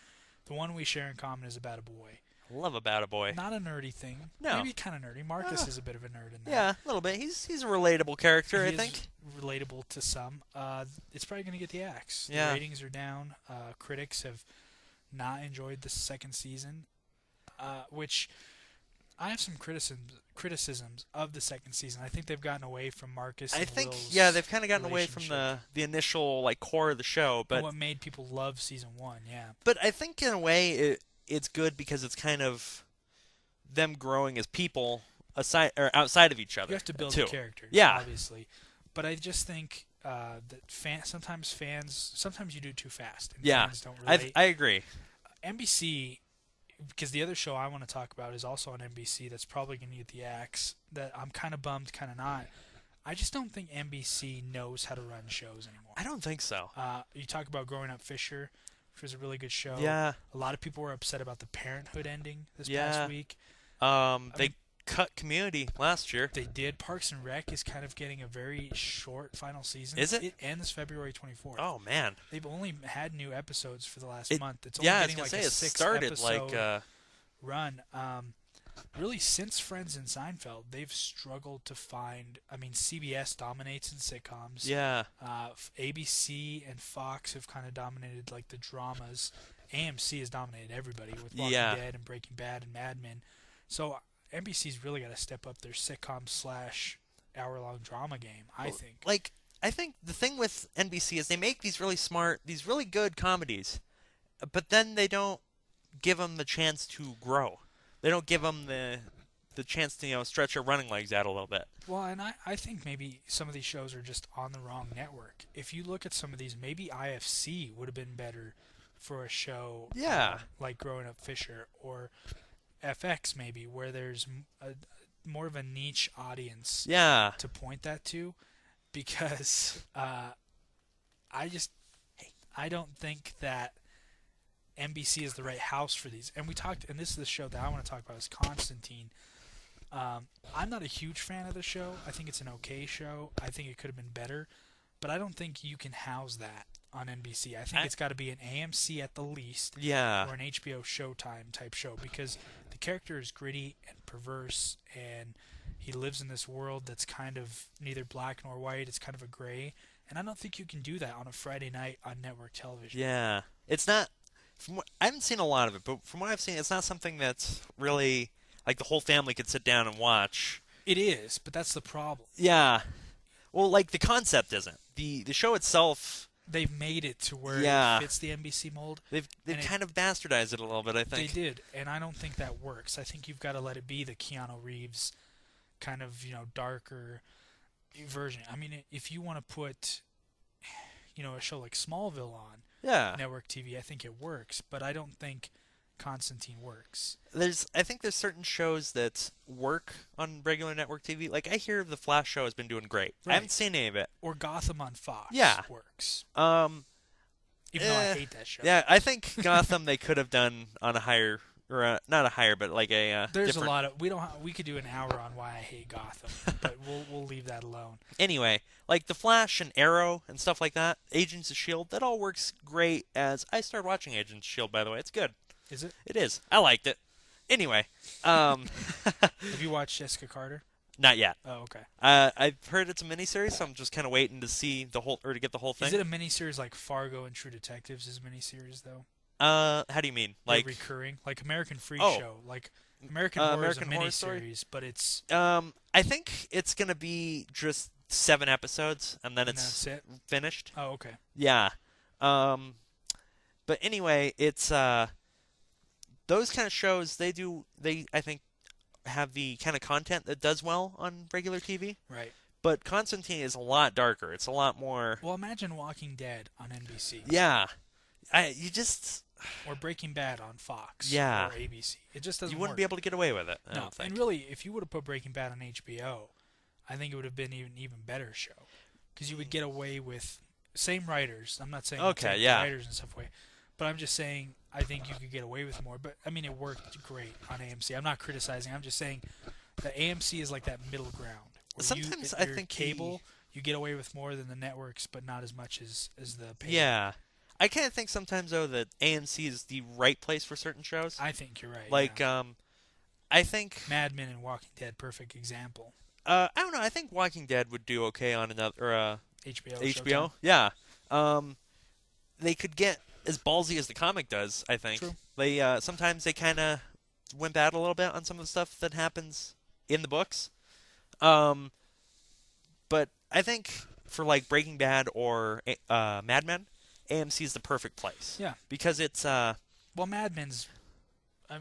The one we share in common is About a Boy. Love About a Boy. Not a nerdy thing. No. Maybe kind of nerdy. Marcus is a bit of a nerd in that. Yeah, a little bit. He's a relatable character, He I is think. relatable to some. It's probably going to get the axe. Yeah. The ratings are down. Critics have not enjoyed the second season, which I have some criticisms of the second season. I think they've gotten away from Marcus. I and think Will's they've kind of gotten away from the initial like core of the show, and but what made people love season 1. Yeah. but I think in a way it's good because it's kind of them growing as people aside or outside of each other. You have to build too. the characters, Yeah. obviously. But I just think that sometimes you do it too fast. And Yeah. fans don't relate. I agree. NBC, because the other show I want to talk about is also on NBC that's probably going to get the axe, that I'm kind of bummed, kind of not. I just don't think NBC knows how to run shows anymore. I don't think so. You talk about Growing Up Fisher, which was a really good show. Yeah. A lot of people were upset about the Parenthood ending this Yeah. past week. They cut Community last year. They did. Parks and Rec is kind of getting a very short final season. Is it? It ends February 24th. Oh man. They've only had new episodes for the last month. It's only Yeah, I was getting gonna like say a it 6 started episode like run. Really, since Friends and Seinfeld, they've struggled to find. I mean, CBS dominates in sitcoms. yeah. ABC and Fox have kind of dominated like the dramas. AMC has dominated everybody with Walking Yeah. Dead and Breaking Bad and Mad Men. So NBC's really got to step up their sitcom / hour-long drama game, I think. Like I think the thing with NBC is they make these really smart, these really good comedies, but then they don't give them the chance to grow. They don't give them the chance to stretch their running legs out a little bit. Well, and I think maybe some of these shows are just on the wrong network. If you look at some of these, maybe IFC would have been better for a show Yeah. like Growing Up Fisher, or FX maybe, where there's more of a niche audience Yeah. to point that to, because I don't think that NBC is the right house for these. And we talked, and this is the show that I want to talk about is Constantine. I'm not a huge fan of the show. I think it's an okay show. I think it could have been better, but I don't think you can house that on NBC. I think it's got to be an AMC at the least, Yeah. or an HBO Showtime type show, because the character is gritty and perverse, and he lives in this world that's kind of neither black nor white. It's kind of a gray, and I don't think you can do that on a Friday night on network television. Yeah. It's not. I haven't seen a lot of it, but from what I've seen, it's not something that's really like the whole family could sit down and watch. It is, but that's the problem. Yeah. Well, like the concept isn't. The show itself. They've made it to where Yeah. it fits the NBC mold. They've And kind of bastardized it a little bit, I They think. did, and I don't think that works. I think you've got to let it be the Keanu Reeves kind of, darker version. I mean, if you want to put, a show like Smallville on Yeah. network TV, I think it works, but I don't think Constantine works. I think there's certain shows that work on regular network TV. Like I hear the Flash show has been doing great. I haven't Right. seen any of it. Or Gotham on Fox Yeah. works, Um, even though I hate that show. yeah, I think Gotham they could have done on a higher, or not a higher, but like a There's different. a lot of we could do an hour on why I hate Gotham, but we'll leave that alone. Anyway, like the Flash and Arrow and stuff like that, Agents of Shield, that all works great. As I started watching Agents of Shield, by the way, it's good. Is it? It is. I liked it. Anyway, Have you watched Jessica Carter? not yet. Oh, okay. I've heard it's a miniseries, so I'm just kind of waiting to see the whole or to get the whole thing. Is it a miniseries like Fargo and True Detectives is a miniseries though? How do you mean? They're Like, recurring, like American Freak Oh. Show, like American Horror American is a Horror Story? miniseries, but it's I think it's gonna be just 7 episodes, and then and it's that's it. finished. Oh, okay. Yeah. But anyway, it's those kind of shows. They I think have the kind of content that does well on regular TV. Right. But Constantine is a lot darker. It's a lot more. Well, imagine Walking Dead on NBC Yeah. You just or Breaking Bad on Fox Yeah. or ABC. It just doesn't you wouldn't work. be able to get away with it. I No, don't think. and really, if you would have put Breaking Bad on HBO, I think it would have been even better show because you would get away with same writers. I'm not saying Okay, take yeah. writers and stuff away, but I'm just saying I think you could get away with more. But I mean, it worked great on AMC. I'm not criticizing. I'm just saying that AMC is like that middle ground. Where Sometimes if I you're think cable, you get away with more than the networks, but not as much as the pay. Yeah. I kind of think sometimes though that AMC is the right place for certain shows. I think you're right. Like yeah. I think Mad Men and Walking Dead, perfect example. I don't know. I think Walking Dead would do okay on another HBO. HBO. Showtime. Yeah. They could get as ballsy as the comic does. I think. True. They sometimes they kind of wimp out a little bit on some of the stuff that happens in the books. But I think for like Breaking Bad or Mad Men, AMC is the perfect place. Yeah. Because it's Well, Mad Men's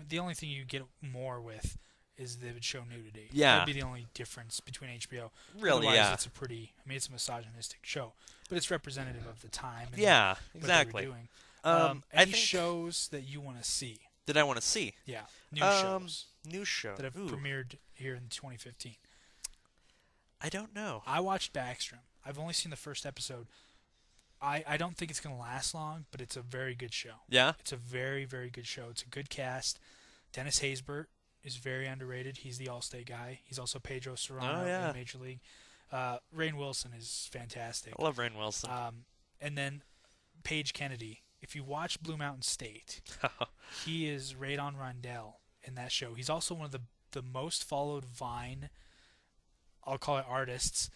the only thing you get more with is they would show nudity. Yeah. That'd be the only difference between HBO. really Otherwise, yeah. it's a misogynistic show, but it's representative of the time. And Yeah, what they were exactly. doing. I Any think shows that you want to see? that I want to see. Yeah, new shows New show. that have Ooh, premiered here in 2015. I don't know. I watched Backstrom. I've only seen the first episode. I don't think it's going to last long, but it's a very good show. Yeah. It's a very, very good show. It's a good cast. Dennis Haysbert is very underrated. He's the Allstate guy. He's also Pedro Serrano Oh, yeah. in Major League. Rainn Wilson is fantastic. I love Rainn Wilson. And then Paige Kennedy. If you watch Blue Mountain State, he is Radon Rondell in that show. He's also one of the most followed Vine, I'll call it artists,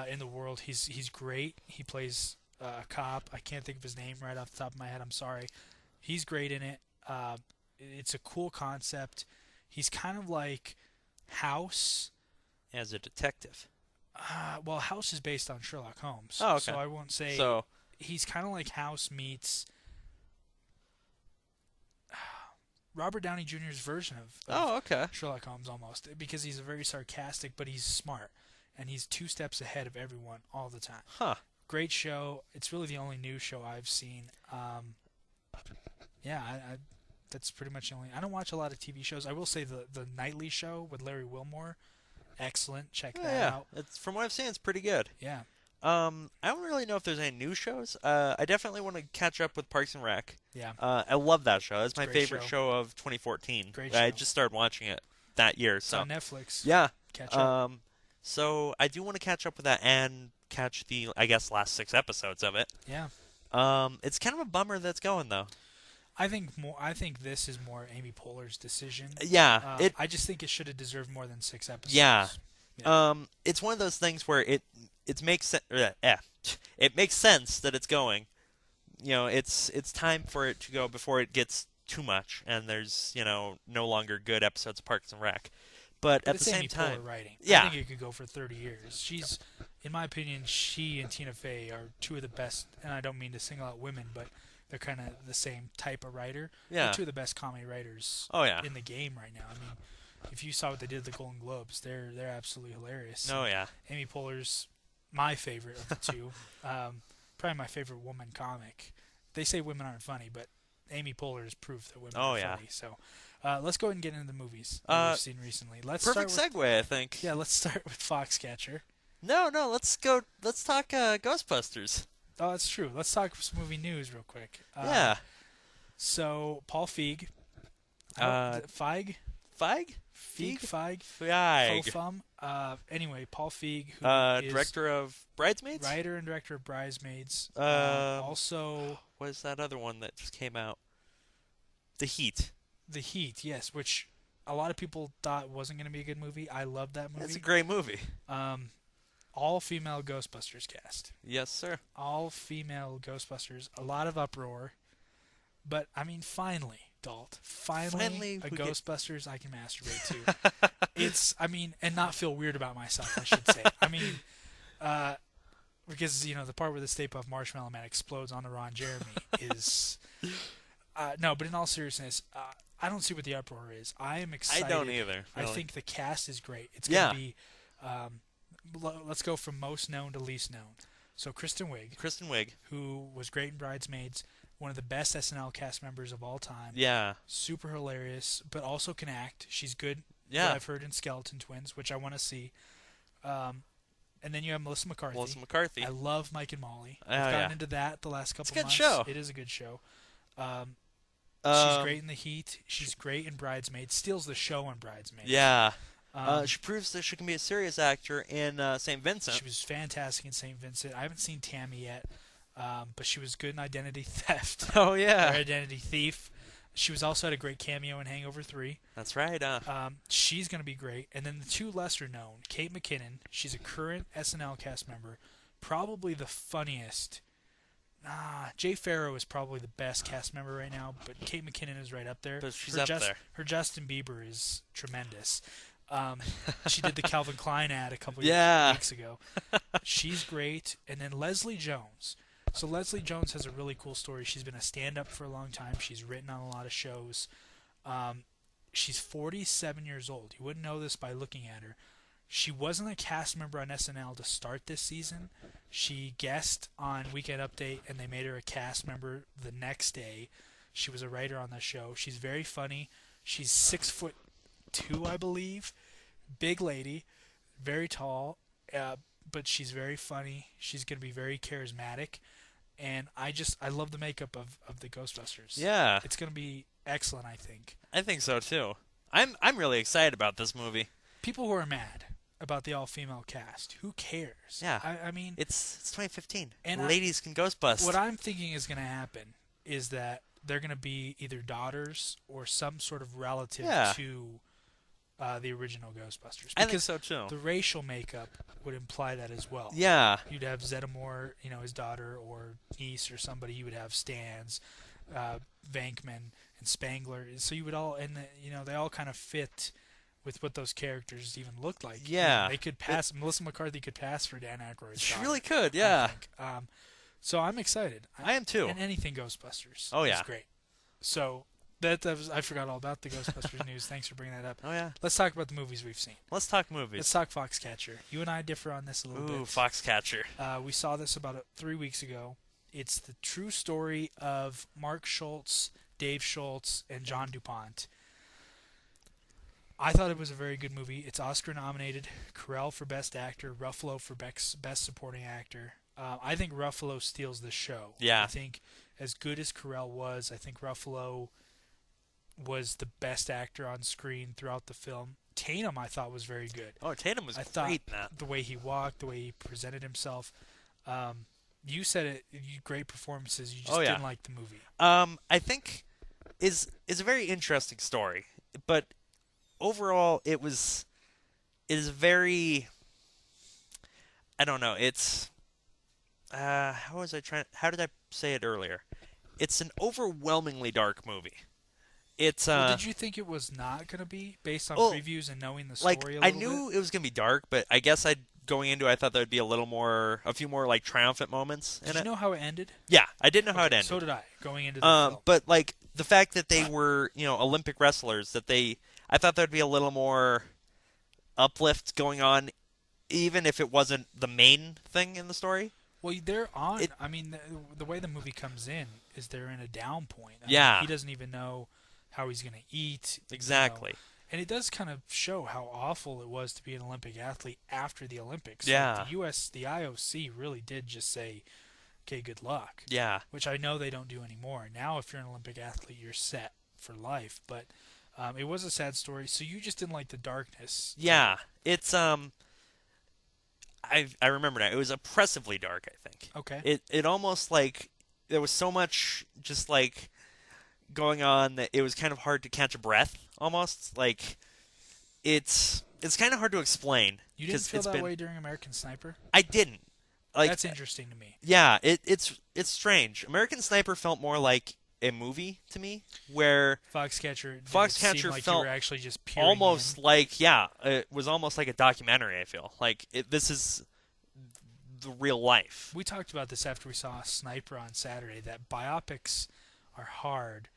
in the world. He's great. He plays a cop. I can't think of his name right off the top of my head. I'm sorry. He's great in it. It's a cool concept. He's kind of like House. As a detective. Well, House is based on Sherlock Holmes. Oh, okay. So I won't say So he's kind of like House meets Robert Downey Jr.'s version of okay. Sherlock Holmes almost, because he's very sarcastic, but he's smart, and he's 2 steps ahead of everyone all the time. Huh. Great show. It's really the only new show I've seen. Yeah, that's pretty much the only. I don't watch a lot of TV shows. I will say the Nightly Show with Larry Wilmore, excellent. Check that Yeah. out. It's from what I've seen, it's pretty good. Yeah. I don't really know if there's any new shows. I definitely want to catch up with Parks and Rec. Yeah, I love that show. That's it's a my great favorite show. show of 2014. Great I show. just started watching it that year, It's so on Netflix. yeah. Catch up. So I do want to catch up with that and catch the, I guess, last 6 episodes of it. Yeah. It's kind of a bummer that's going though. I think more. I think this is more Amy Poehler's decision. Yeah, I just think it should have deserved more than 6 episodes. Yeah. Yeah. It's one of those things where it makes it makes sense that it's going. It's time for it to go before it gets too much and there's no longer good episodes of Parks and Rec. But at It's the same Amy time, Poehler writing. yeah. I think it could go for 30 years. She's, in my opinion, she and Tina Fey are two of the best. And I don't mean to single out women, but they're kind of the same type of writer. Yeah. They're two of the best comedy writers Oh yeah. in the game right now. I mean, if you saw what they did at the Golden Globes, they're absolutely hilarious. Oh yeah. Amy Poehler's my favorite of the two. Probably my favorite woman comic. They say women aren't funny, but Amy Poehler is proof that women are yeah. funny. So let's go ahead and get into the movies we've seen recently. Perfect segue, I think. Yeah, let's start with Foxcatcher. No, let's go. Let's talk Ghostbusters. Oh, that's true. Let's talk some movie news real quick. Yeah. So Paul Feig. Feig? Feig? Feig? Feig. Fofum. Anyway, Paul Feig, who is director of Bridesmaids? writer and director of Bridesmaids. Also, what is that other one that just came out? The Heat. The Heat, yes, which a lot of people thought wasn't going to be a good movie. I love that movie. It's a great movie. All-female Ghostbusters cast. Yes, sir. All-female Ghostbusters. A lot of uproar. But, I mean, finally, Dalt. Finally a Ghostbusters I can masturbate to. And not feel weird about myself, I should say. I mean, because, the part where the Stay Puft Marshmallow Man explodes onto Ron Jeremy is... no, but in all seriousness, I don't see what the uproar is. I am excited. I don't either. Really. I think the cast is great. It's going to be... let's go from most known to least known. So Kristen Wiig, who was great in Bridesmaids, one of the best SNL cast members of all time. Yeah. Super hilarious, but also can act. She's good. Yeah. I've heard in Skeleton Twins, which I want to see. And then you have Melissa McCarthy. I love Mike and Molly. I've gotten into that the last couple months. It's a good show. It is a good show. She's great in The Heat. She's great in Bridesmaids. Steals the show in Bridesmaids. Yeah. She proves that she can be a serious actor in St. Vincent. She was fantastic in St. Vincent. I haven't seen Tammy yet, but she was good in Identity Theft. Oh, yeah. Or Identity Thief. She was also had a great cameo in Hangover 3. That's right. She's going to be great. And then the two lesser known, Kate McKinnon. She's a current SNL cast member. Probably the funniest. Jay Farrow is probably the best cast member right now, but Kate McKinnon is right up there. But she's up there. Her Justin Bieber is tremendous. She did the Calvin Klein ad a couple weeks ago. She's great. And then Leslie Jones. So Leslie Jones has a really cool story. She's been a stand-up for a long time. She's written on a lot of shows. She's 47 years old. You wouldn't know this by looking at her. She wasn't a cast member on SNL to start this season. She guested on Weekend Update, and they made her a cast member the next day. She was a writer on the show. She's very funny. She's 6'2", I believe. Big lady, very tall, but she's very funny. She's going to be very charismatic. And I love the makeup of the Ghostbusters. Yeah. It's going to be excellent, I think. I think so, too. I'm really excited about this movie. People who are mad about the all-female cast, who cares? Yeah. I mean... It's 2015. And ladies can Ghostbust. What I'm thinking is going to happen is that they're going to be either daughters or some sort of relative to the original Ghostbusters. I think so, too. The racial makeup would imply that as well. Yeah. You'd have Zeddemore, his daughter, or niece, or somebody. You would have Stans, Venkman, and Spangler. So you would all, they all kind of fit with what those characters even looked like. Yeah. They could pass. Melissa McCarthy could pass for Dan Aykroyd's She daughter, really could, yeah. I think. So I'm excited. I am too. And anything Ghostbusters. Oh, yeah. Is great. So I forgot all about the Ghostbusters news. Thanks for bringing that up. Oh, yeah. Let's talk about the movies we've seen. Let's talk movies. Let's talk Foxcatcher. You and I differ on this a little bit. Ooh, Foxcatcher. We saw this about 3 weeks ago. It's the true story of Mark Schultz, Dave Schultz, and John DuPont. I thought it was a very good movie. It's Oscar nominated. Carell for Best Actor, Ruffalo for Best Supporting Actor. I think Ruffalo steals the show. I Yeah. think as good as Carell was, I think Ruffalo was the best actor on screen throughout the film. Tatum, I thought, was very good. Oh, Tatum was I thought great in that. the way he walked, the way he presented himself. You said it. Great performances. You Oh just yeah. didn't like the movie. I think is a very interesting story, but overall it is very. I don't know. It's how was I trying? How did I say it earlier? It's an overwhelmingly dark movie. It's Well, did you think it was not going to be based on well, previews and knowing the like story a I little bit? knew it was gonna be dark, but I guess I going into it, I thought there would be a few more like triumphant moments in Did you it. know how it ended? Yeah, I did know how it Okay, ended. so did I going into the film. But like the fact that they were, Olympic wrestlers, I thought there'd be a little more uplift going on, even if it wasn't the main thing in the story. Well, they're on. It, I mean, the way the movie comes in is they're in a down point. I mean, yeah, he doesn't even know how he's going to eat. exactly. And it does kind of show how awful it was to be an Olympic athlete after the Olympics. Yeah. Like the IOC really did just say, okay, good luck. Yeah. Which I know they don't do anymore. Now, if you're an Olympic athlete, you're set for life. But it was a sad story. So you just didn't like the darkness. Yeah. It's I remember now. It was oppressively dark, I think. Okay. It almost like there was so much just like going on that it was kind of hard to catch a breath almost. Like it's kind of hard to explain You didn't feel it's that been way during American Sniper? I didn't. Like That's interesting to me. yeah, it's strange. American Sniper felt more like a movie to me where Foxcatcher. Did it Foxcatcher seem like felt you were actually just peering almost in? like it was almost like a documentary. I feel like this is the real life. We talked about this after we saw Sniper on Saturday. That biopics are hard.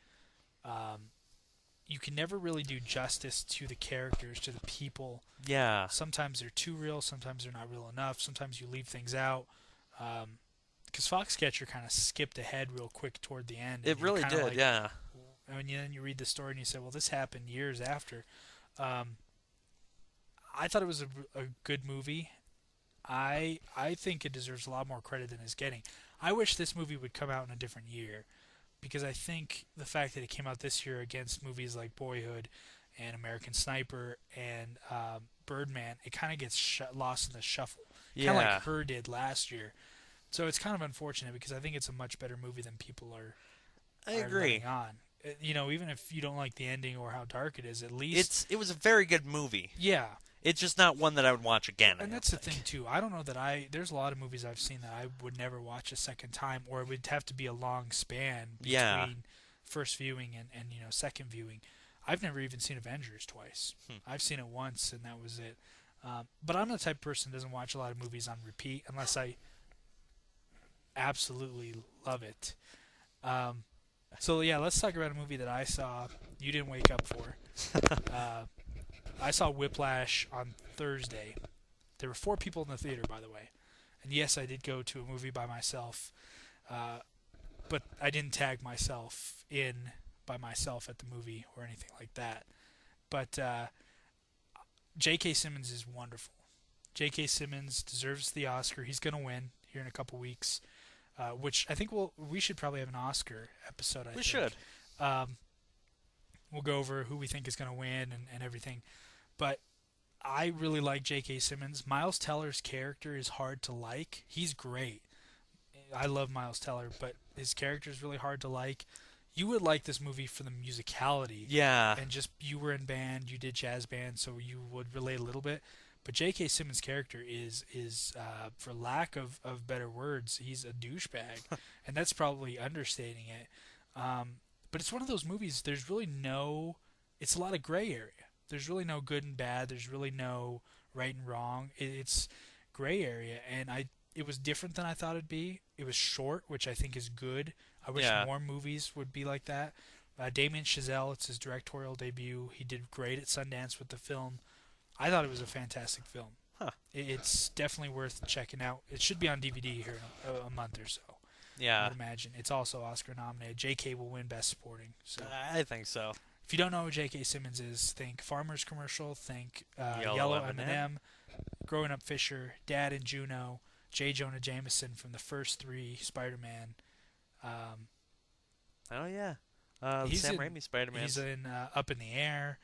You can never really do justice to the characters, to the people. Yeah, Sometimes they're too real. Sometimes they're not real enough. Sometimes you leave things out. Because Foxcatcher kind of skipped ahead real quick toward the end. it And you're really kinda did. like, Yeah, and then you read the story and you say, well, this happened years after. Um, I thought it was a good movie. I think it deserves a lot more credit than it's getting. I wish this movie would come out in a different year because I think the fact that it came out this year against movies like Boyhood and American Sniper and Birdman, it kind of gets lost in the shuffle. Kind of yeah. like Her did last year. So it's kind of unfortunate because I think it's a much better movie than people I are agree. letting on. Even if you don't like the ending or how dark it is, at least It was a very good movie. yeah. It's just not one that I would watch again. I And don't that's the think. thing too. I don't know that there's a lot of movies I've seen that I would never watch a second time, or it would have to be a long span between Yeah. first viewing and second viewing. I've never even seen Avengers twice. I've seen it once and that was it. But I'm the type of person that doesn't watch a lot of movies on repeat unless I absolutely love it. So yeah, let's talk about a movie that I saw you didn't wake up for. I saw Whiplash on Thursday. There were 4 people in the theater, by the way. And yes, I did go to a movie by myself, but I didn't tag myself in by myself at the movie or anything like that. But J.K. Simmons is wonderful. J.K. Simmons deserves the Oscar. He's going to win here in a couple weeks, which I think we should probably have an Oscar episode. I think. should. We'll go over who we think is going to win and everything. But I really like J.K. Simmons. Miles Teller's character is hard to like. He's great. I love Miles Teller, but his character is really hard to like. You would like this movie for the musicality. Yeah. And just you were in band, you did jazz band, so you would relate a little bit. But J.K. Simmons' character is for lack of better words, he's a douchebag. And that's probably understating it. But it's one of those movies, there's really it's a lot of gray area. There's really no good and bad. There's really no right and wrong. It's gray area, and it was different than I thought it'd be. It was short, which I think is good. I wish Yeah. more movies would be like that. Damien Chazelle, it's his directorial debut. He did great at Sundance with the film. I thought it was a fantastic film. Huh. It's definitely worth checking out. It should be on DVD here in a month or so. I Yeah. would imagine. It's also Oscar nominated. J.K. will win Best Supporting. So I think so. If you don't know who J.K. Simmons is, think Farmer's Commercial, think Yellow Yellow M&M. M&M, Growing Up Fisher, Dad and Juno, J. Jonah Jameson from the first three Spider-Man. Oh yeah, He's Sam in, Raimi Spider-Man. he's in Up in the Air.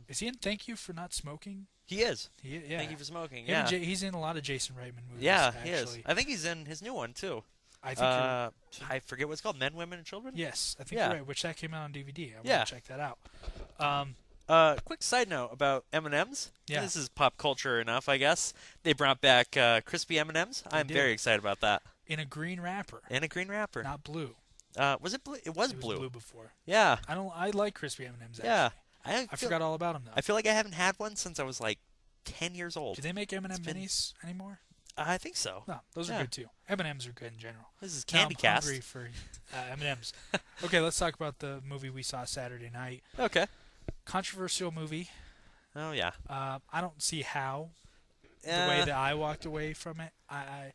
Is he in Thank You for Not Smoking? He is. Yeah. Thank you for smoking. Him and Yeah, he's in a lot of Jason Reitman movies. yeah, actually. he is. I think he's in his new one too. I think I forget what it's called. Men, Women, and Children. yes, I think Yeah. you're right. Which that came out on DVD. I Yeah. want to check that out. Quick side note about M&Ms. Yeah. This is pop culture enough, I guess. They brought back crispy M&Ms. I'm did. very excited about that. In a green wrapper, And a green wrapper. not blue. Was it blue? It was It was blue. blue before. Yeah. I like crispy M&Ms. Actually. Yeah. I feel, forgot all about them though. I feel like I haven't had one since I was like 10 years old. Do they make M&M It's been- minis anymore? I think so. No, those are Yeah. good too. M&Ms are good in general. This is Now Candy I'm Cast. hungry for M&Ms. Okay, let's talk about the movie we saw Saturday night. Okay. Controversial movie. Oh yeah. I don't see how the way that I walked away from it. I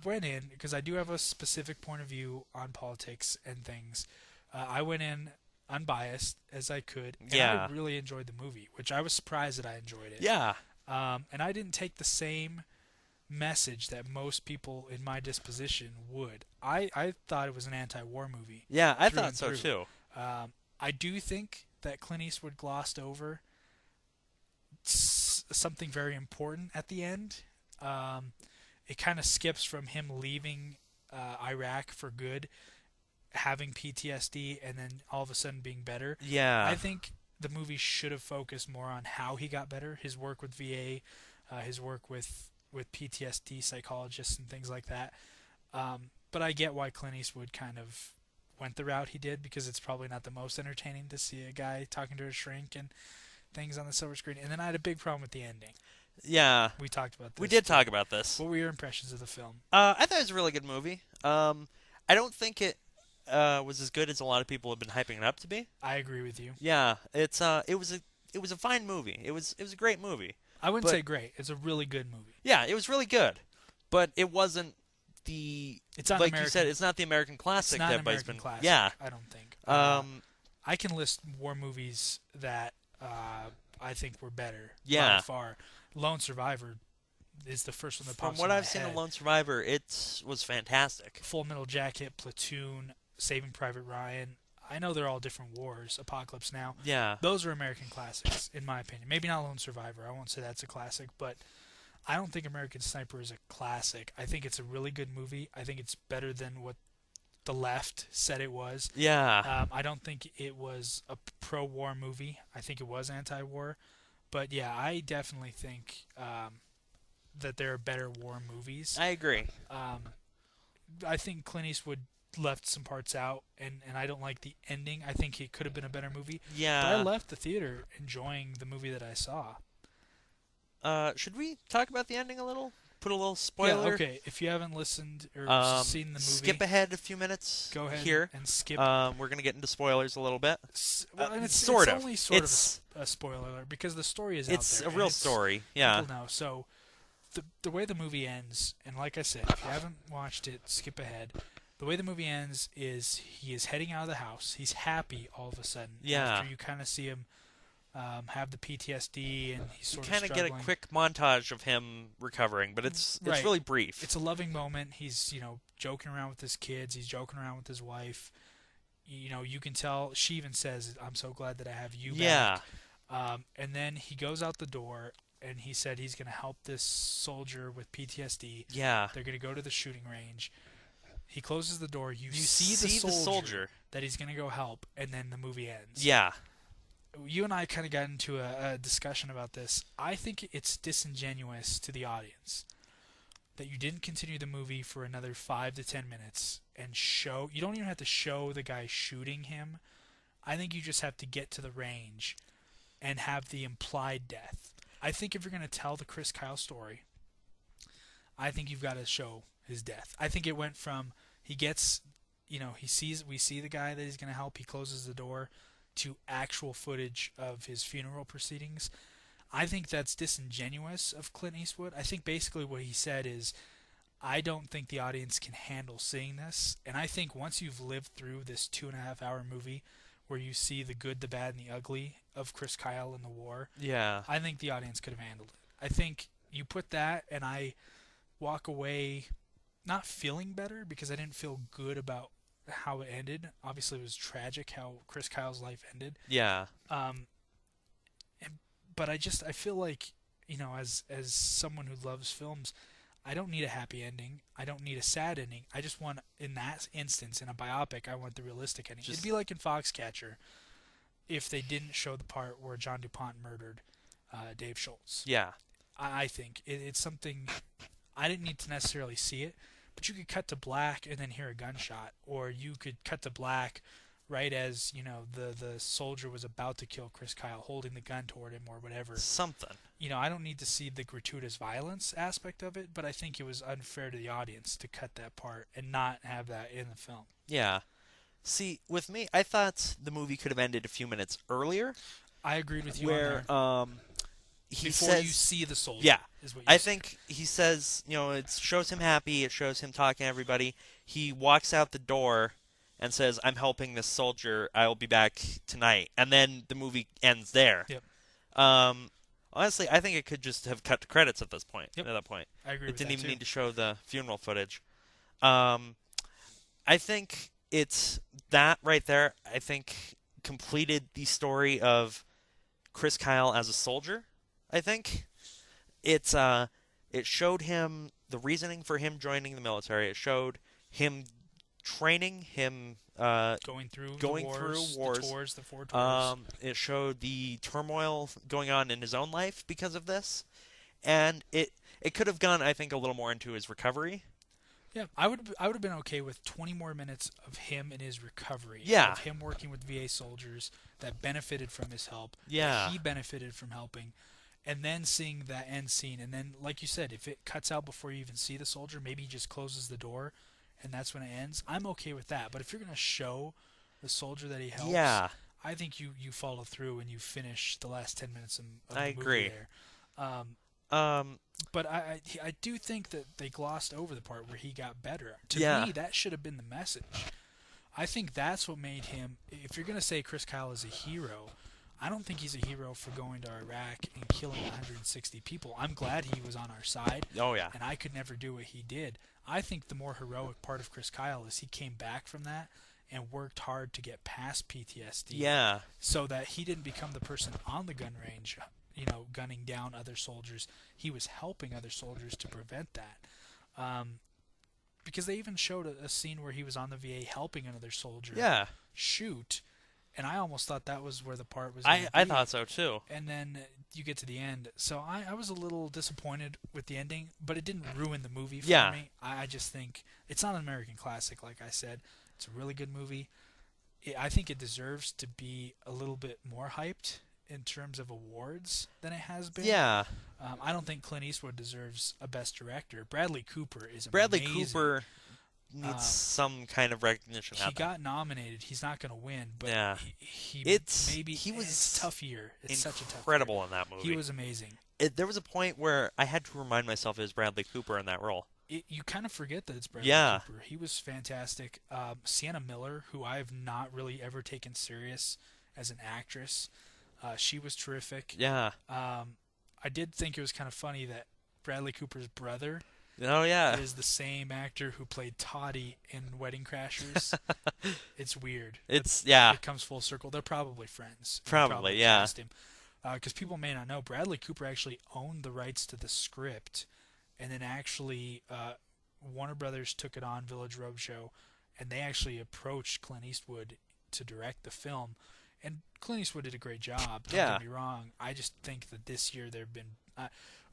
went in because I do have a specific point of view on politics and things. I went in unbiased as I could, and Yeah. I really enjoyed the movie, which I was surprised that I enjoyed it. Yeah. And I didn't take the same message that most people in my disposition would. I thought it was an anti-war movie. Yeah, I Through thought and so through. too. I do think that Clint Eastwood glossed over something very important at the end. It kind of skips from him leaving Iraq for good, having PTSD, and then all of a sudden being better. Yeah. I think the movie should have focused more on how he got better, his work with VA, his work with PTSD psychologists and things like that. But I get why Clint Eastwood kind of went the route he did, because it's probably not the most entertaining to see a guy talking to a shrink and things on the silver screen. And then I had a big problem with the ending. Yeah. We talked about this. We did too. talk about this. What were your impressions of the film? I thought it was a really good movie. I don't think it was as good as a lot of people have been hyping it up to be. I agree with you. Yeah, it was a fine movie. It was a great movie. I wouldn't But- say great. It's a really good movie. Yeah, it was really good, but it wasn't the It's not like American. you said. It's not the American It's classic not that an everybody's American been. classic. Yeah. I don't think. I can list war movies that I think were better. Yeah. By far, Lone Survivor is the first one that from pops what in my I've seen head. of Lone Survivor, it was fantastic. Full Metal Jacket, Platoon, Saving Private Ryan. I know they're all different wars. Apocalypse Now. Yeah. Those are American classics, in my opinion. Maybe not Lone Survivor. I won't say that's a classic, but I don't think American Sniper is a classic. I think it's a really good movie. I think it's better than what the left said it was. Yeah. I don't think it was a pro-war movie. I think it was anti-war. But yeah, I definitely think that there are better war movies. I agree. I think Clint Eastwood left some parts out, and I don't like the ending. I think it could have been a better movie. But I Yeah. left the theater enjoying the movie that I saw. Should we talk about the ending a little? Put a little spoiler. Yeah, okay. If you haven't listened or seen the movie, Skip ahead a few minutes. go ahead here. and skip. We're gonna get into spoilers a little bit. Well, and it's sort of. only sort It's- of a spoiler alert because the story is It's out there. a and real it's- story. Yeah. People know. So the way the movie ends, and like I said, if you haven't watched it, skip ahead. The way the movie ends is he is heading out of the house. He's happy all of a sudden. Yeah. After you kind of see him have the PTSD and he's You sort of kind of get struggling. a quick montage of him recovering, but it's Right. really brief. It's a loving moment. He's, joking around with his kids. He's joking around with his wife. You can tell. She even says, "I'm so glad that I have you yeah. back." And then he goes out the door, and he said he's going to help this soldier with PTSD. Yeah. They're going to go to the shooting range. He closes the door. You You see the see the soldier that he's going to go help, and then the movie ends. Yeah. You and I kind of got into a discussion about this. I think it's disingenuous to the audience that you didn't continue the movie for another 5 to 10 minutes and show. You don't even have to show the guy shooting him. I think you just have to get to the range and have the implied death. I think if you're going to tell the Chris Kyle story, I think you've got to show his death. I think it went from he gets, we see the guy that he's going to help. He closes the door to actual footage of his funeral proceedings. I think that's disingenuous of Clint Eastwood. I think basically what he said is, I don't think the audience can handle seeing this. And I think once you've lived through this 2.5 hour movie where you see the good, the bad, and the ugly of Chris Kyle in the war, Yeah. I think the audience could have handled it. I think you put that, and I walk away not feeling better because I didn't feel good about how it ended. Obviously, it was tragic how Chris Kyle's life ended. Yeah. Um, but I feel like, as someone who loves films, I don't need a happy ending. I don't need a sad ending. I just want, in that instance, in a biopic, I want the realistic ending. It'd be like in Foxcatcher if they didn't show the part where John DuPont murdered Dave Schultz. Yeah. I think it's something I didn't need to necessarily see it, but you could cut to black and then hear a gunshot, or you could cut to black right as the soldier was about to kill Chris Kyle, holding the gun toward him or whatever. Something. I don't need to see the gratuitous violence aspect of it, but I think it was unfair to the audience to cut that part and not have that in the film. Yeah. See, with me, I thought the movie could have ended a few minutes earlier. I agreed with you where, on there. He Before says, you see the soldier. Yeah. Is what you I said. think he says, it shows him happy, it shows him talking to everybody. He walks out the door and says, I'm helping this soldier, I'll be back tonight. And then the movie ends there. Yep. Honestly, I think it could just have cut to credits at this point. Yep. At that point. I agree It with didn't that even too. need to show the funeral footage. I think it's that right there, I think, completed the story of Chris Kyle as a soldier, I think. It showed him the reasoning for him joining the military. It showed him training, him Going through wars. the 4 tours. It showed the turmoil going on in his own life because of this, and it could have gone, I think, a little more into his recovery. Yeah, I would have been okay with 20 more minutes of him in his recovery. Yeah. Of him working with VA soldiers that benefited from his help. Yeah. That he benefited from helping. And then seeing that end scene. And then, like you said, if it cuts out before you even see the soldier, maybe he just closes the door and that's when it ends. I'm okay with that. But if you're going to show the soldier that he helps, Yeah. I think you follow through and you finish the last 10 minutes of the I movie agree. there. But I do think that they glossed over the part where he got better. To Yeah. me, that should have been the message. I think that's what made him. If you're going to say Chris Kyle is a hero, I don't think he's a hero for going to Iraq and killing 160 people. I'm glad he was on our side, Oh, yeah. and I could never do what he did. I think the more heroic part of Chris Kyle is he came back from that and worked hard to get past PTSD. Yeah. So that he didn't become the person on the gun range, gunning down other soldiers. He was helping other soldiers to prevent that. Because they even showed a scene where he was on the VA helping another soldier Yeah. shoot, and I almost thought that was where the part was. I thought so, too. And then you get to the end. So I was a little disappointed with the ending, but it didn't ruin the movie for Yeah. me. I just think it's not an American classic, like I said. It's a really good movie. I think it deserves to be a little bit more hyped in terms of awards than it has been. Yeah. I don't think Clint Eastwood deserves a Best Director. Bradley Cooper is Bradley amazing. Cooper needs some kind of recognition. He got nominated. He's not going to win, but Yeah. he It's a tough year. It's such a tough year. incredible in that movie. He was amazing. There was a point where I had to remind myself it was Bradley Cooper in that role. You kind of forget that it's Bradley Yeah. Cooper. He was fantastic. Sienna Miller, who I've not really ever taken serious as an actress, she was terrific. Yeah. I did think it was kind of funny that Bradley Cooper's brother Oh, yeah. is the same actor who played Toddy in Wedding Crashers. It's weird. Yeah. It comes full circle. They're probably friends. They Probably, yeah. cast him. Because people may not know, Bradley Cooper actually owned the rights to the script, and then actually Warner Brothers took it on, Village Roadshow, and they actually approached Clint Eastwood to direct the film. And Clint Eastwood did a great job. Don't Yeah. get me wrong. I just think that this year there have been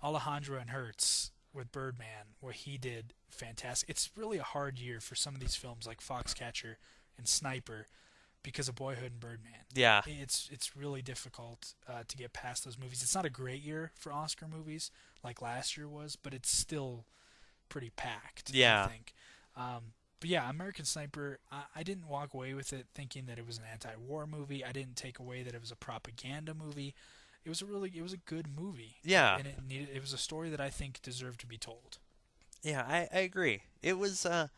Alejandro and Hertz with Birdman, where he did fantastic. It's really a hard year for some of these films like Foxcatcher and Sniper because of Boyhood and Birdman. Yeah. It's really difficult to get past those movies. It's not a great year for Oscar movies like last year was, but it's still pretty packed. Yeah. I think. But yeah, American Sniper, I didn't walk away with it thinking that it was an anti-war movie. I didn't take away that it was a propaganda movie. It was a good movie. Yeah. And it was a story that I think deserved to be told. Yeah, I agree. It was a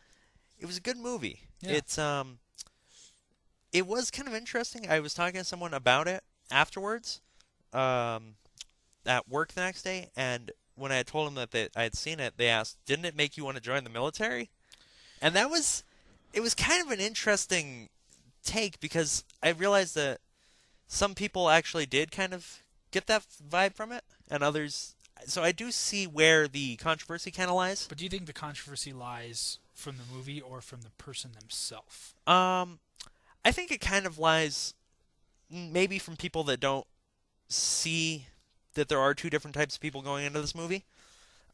good movie. Yeah. It was kind of interesting. I was talking to someone about it afterwards, um, at work the next day, and when I had told them that I had seen it, they asked, "Didn't it make you want to join the military?" And it was kind of an interesting take because I realized that some people actually did kind of get that vibe from it, and others. So I do see where the controversy kind of lies. But do you think the controversy lies from the movie or from the person themselves? Um, I think it kind of lies maybe from people that don't see that there are two different types of people going into this movie.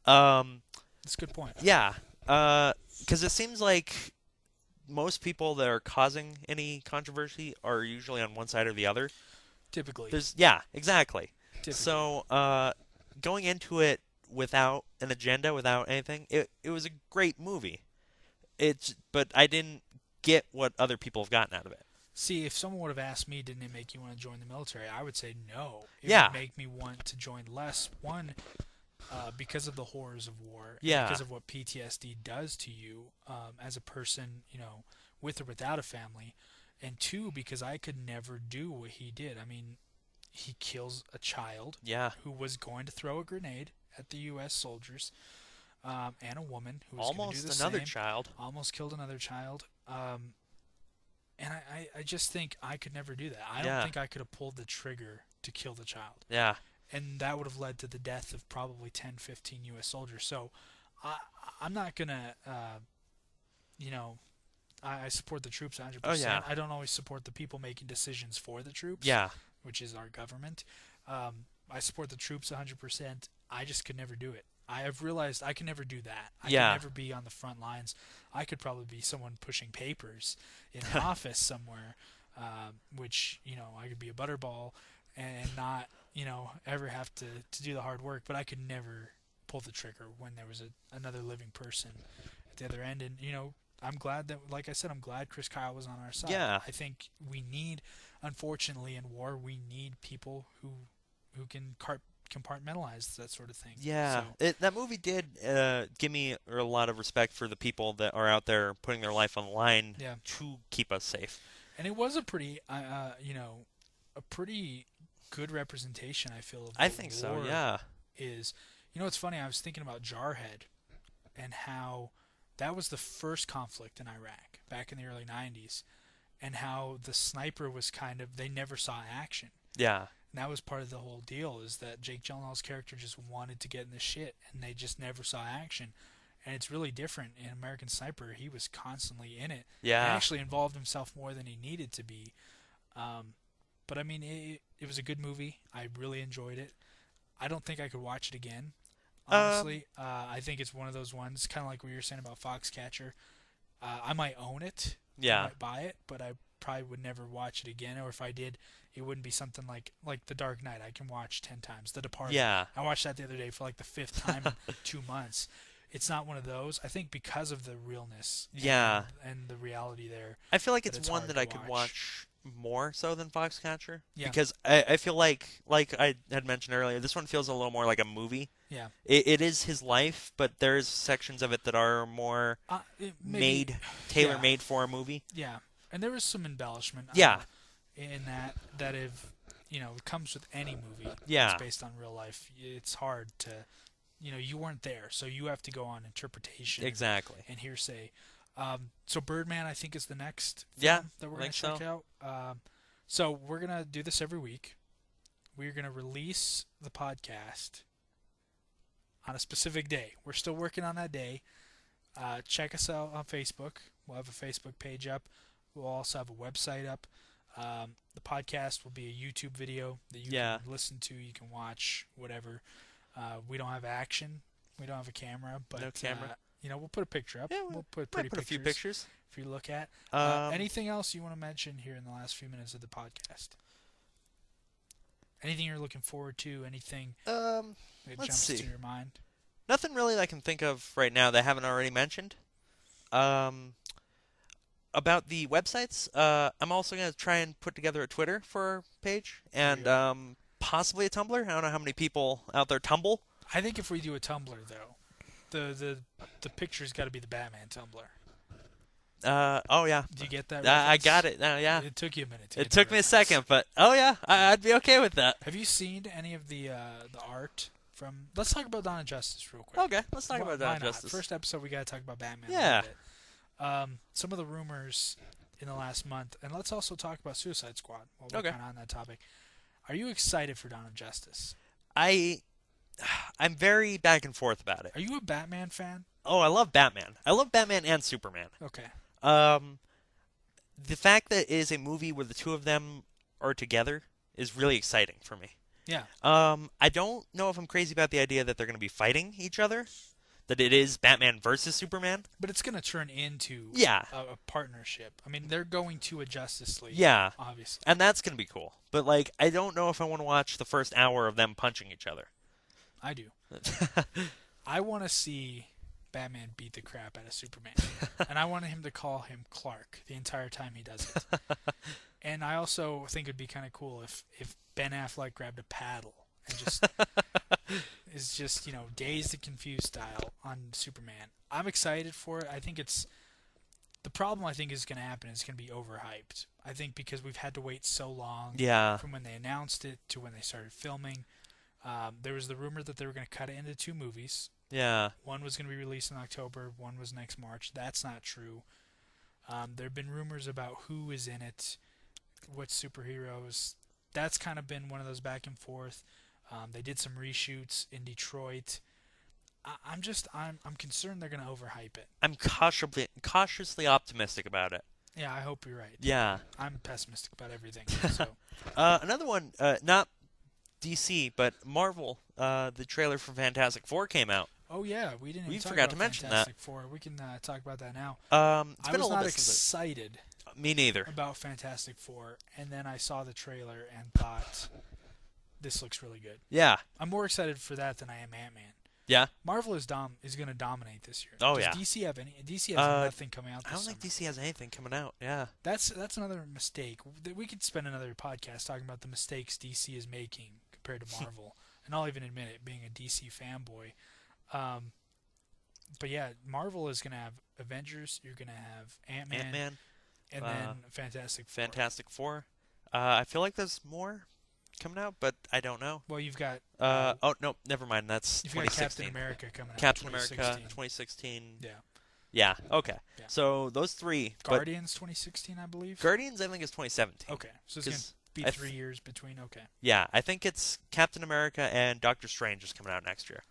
Um, That's a good point. yeah, because it seems like most people that are causing any controversy are usually on one side or the other. Typically. Yeah, exactly. Typically. So, going into it without an agenda, without anything, it was a great movie. But I didn't get what other people have gotten out of it. See, if someone would have asked me, didn't it make you want to join the military? I would say no. It Yeah, would make me want to join less. One, because of the horrors of war, and yeah, because of what PTSD does to you as a person, with or without a family. And two, because I could never do what he did. I mean, he kills a child yeah. who was going to throw a grenade at the U.S. soldiers, and a woman who was going to do Almost the another same. child. Almost killed another child. And I just think I could never do that. I don't Yeah, think I could have pulled the trigger to kill the child. yeah, And that would have led to the death of probably 10, 15 U.S. soldiers. So I, I'm not going to, you know, I support the troops oh yeah, 100%. I don't always support the people making decisions for the troops, yeah, which is our government. I support the troops 100%. I just could never do it. I have realized I can never do that. I can yeah, never be on the front lines. I could probably be someone pushing papers in an office somewhere, which I could be a butterball and not ever have to do the hard work. But I could never pull the trigger when there was another living person at the other end. And I'm glad that, like I said, I'm glad Chris Kyle was on our side. yeah. I think we need, unfortunately, in war, we need people who can compartmentalize that sort of thing. Yeah, So that movie did give me a lot of respect for the people that are out there putting their life on the line yeah, to keep us safe. and it was a pretty, a pretty good representation. I feel of I what think so. war Yeah, is. It's funny. I was thinking about Jarhead and how that was the first conflict in Iraq back in the early '90s, and how the sniper was they never saw action. yeah, And that was part of the whole deal is that Jake Gyllenhaal's character just wanted to get in the shit, and they just never saw action. And it's really different in American Sniper. He was constantly in it and yeah. actually involved himself more than he needed to be. Um, but I mean, it was a good movie. I really enjoyed it. I don't think I could watch it again. Um, Honestly, I think it's one of those ones, kind of like what you were saying about Foxcatcher. I might own it, I yeah, might buy it, but I probably would never watch it again. Or if I did, it wouldn't be something like The Dark Knight. I can watch 10 times. The Departed. yeah, I watched that the other day for like the fifth time in 2 months. It's not one of those. I think because of the realness yeah. and the reality there, I feel like that it's it's one hard that to I could watch. watch more so than Foxcatcher Yeah, because I feel like I had mentioned earlier, this one feels a little more like a movie. yeah. It is his life, but there's sections of it that are more Maybe, tailor yeah, made for a movie. yeah. And there was some embellishment. Yeah, In that if it comes with any movie that's yeah, based on real life, it's hard to you weren't there, so you have to go on interpretation exactly. and hearsay. So Birdman, I think, is the next Yeah, film that we're I gonna think so. check out. So we're gonna do this every week. We're gonna release the podcast on a specific day. We're still working on that day. Check us out on Facebook. We'll have a Facebook page up. We'll also have a website up. The podcast will be a YouTube video that you Yeah, can listen to. You can watch whatever. We don't have action. We don't have a camera, but no camera. we'll put a picture up. Yeah, We'll put might pretty put a few pictures pictures. for you to look at. Um, Anything else you want to mention here in the last few minutes of the podcast? Anything you're looking forward to? Anything um, that let's jumps see. to your mind? Nothing really that I can think of right now that I haven't already mentioned. Um, about the websites, I'm also going to try and put together a Twitter for our page There you and go. possibly a Tumblr. I don't know how many people out there tumble. I think if we do a Tumblr though, the picture's got to be the Batman Tumblr. Oh yeah. Do you get that I reference? got it. Yeah. It took you a minute to It get the took me a reference. second, but oh yeah, I'd be okay with that. Have you seen any of the art from? Let's talk about Dawn of Justice real quick. Okay, let's talk about Why Dawn of not? Justice. First episode, we got to talk about Batman. Yeah. A little bit. Some of the rumors in the last month, and let's also talk about Suicide Squad while we're Okay. kind of on that topic. Are you excited for Dawn of Justice? I'm very back and forth about it. Are you a Batman fan? Oh, I love Batman. I love Batman and Superman. Okay. The fact that it is a movie where the two of them are together is really exciting for me. Yeah. I don't know if I'm crazy about the idea that they're going to be fighting each other. That it is Batman versus Superman. But it's going to turn into Yeah. a partnership. I mean, they're going to a Justice League. Yeah. Obviously. And that's going to be cool. But, like, I don't know if I want to watch the first hour of them punching each other. I do. I want to see Batman beat the crap out of Superman. And I want him to call him Clark the entire time he does it. And I also think it would be kind of cool if Ben Affleck grabbed a paddle and just is just, Dazed and Confused style on Superman. I'm excited for it. I think it's the problem I think is going to happen is going to be overhyped. I think because we've had to wait so long Yeah. from when they announced it to when they started filming. There was the rumor that they were going to cut it into 2 movies. Yeah. One was going to be released in October, one was next March. That's not true. There have been rumors about who is in it, what superheroes. That's kind of been one of those back and forth. They did some reshoots in Detroit. I'm concerned they're going to overhype it. I'm cautiously optimistic about it. Yeah, I hope you're right. Yeah. I'm pessimistic about everything. So Another one, not DC, but Marvel. The trailer for Fantastic Four came out. oh yeah, we didn't. We even talk forgot about to mention Fantastic Four. We can talk about that now. It's I been was a little not bit since excited me neither. about Fantastic Four, and then I saw the trailer and thought, this looks really good. Yeah. I'm more excited for that than I am Ant-Man. Yeah. Marvel is going to dominate this year. Oh, Does yeah. DC have any? DC has nothing coming out this I don't think summer. DC has anything coming out. Yeah. That's another mistake. We could spend another podcast talking about the mistakes DC is making compared to Marvel, and I'll even admit it, being a DC fanboy. But yeah, Marvel is going to have Avengers. You're going to have Ant-Man, and then Fantastic Four. Fantastic Four. I feel like there's more coming out, but I don't know. Well, you've got Oh no, never mind. That's you've got 2016. Captain America coming out. Captain America 2016. 2016. Yeah. Yeah. Okay. Yeah. So those three. Guardians 2016, I believe. Guardians, I think, is 2017. Okay, so it's going to 'Cause be I 3 years between. Okay. Yeah, I think it's Captain America and Doctor Strange is coming out next year.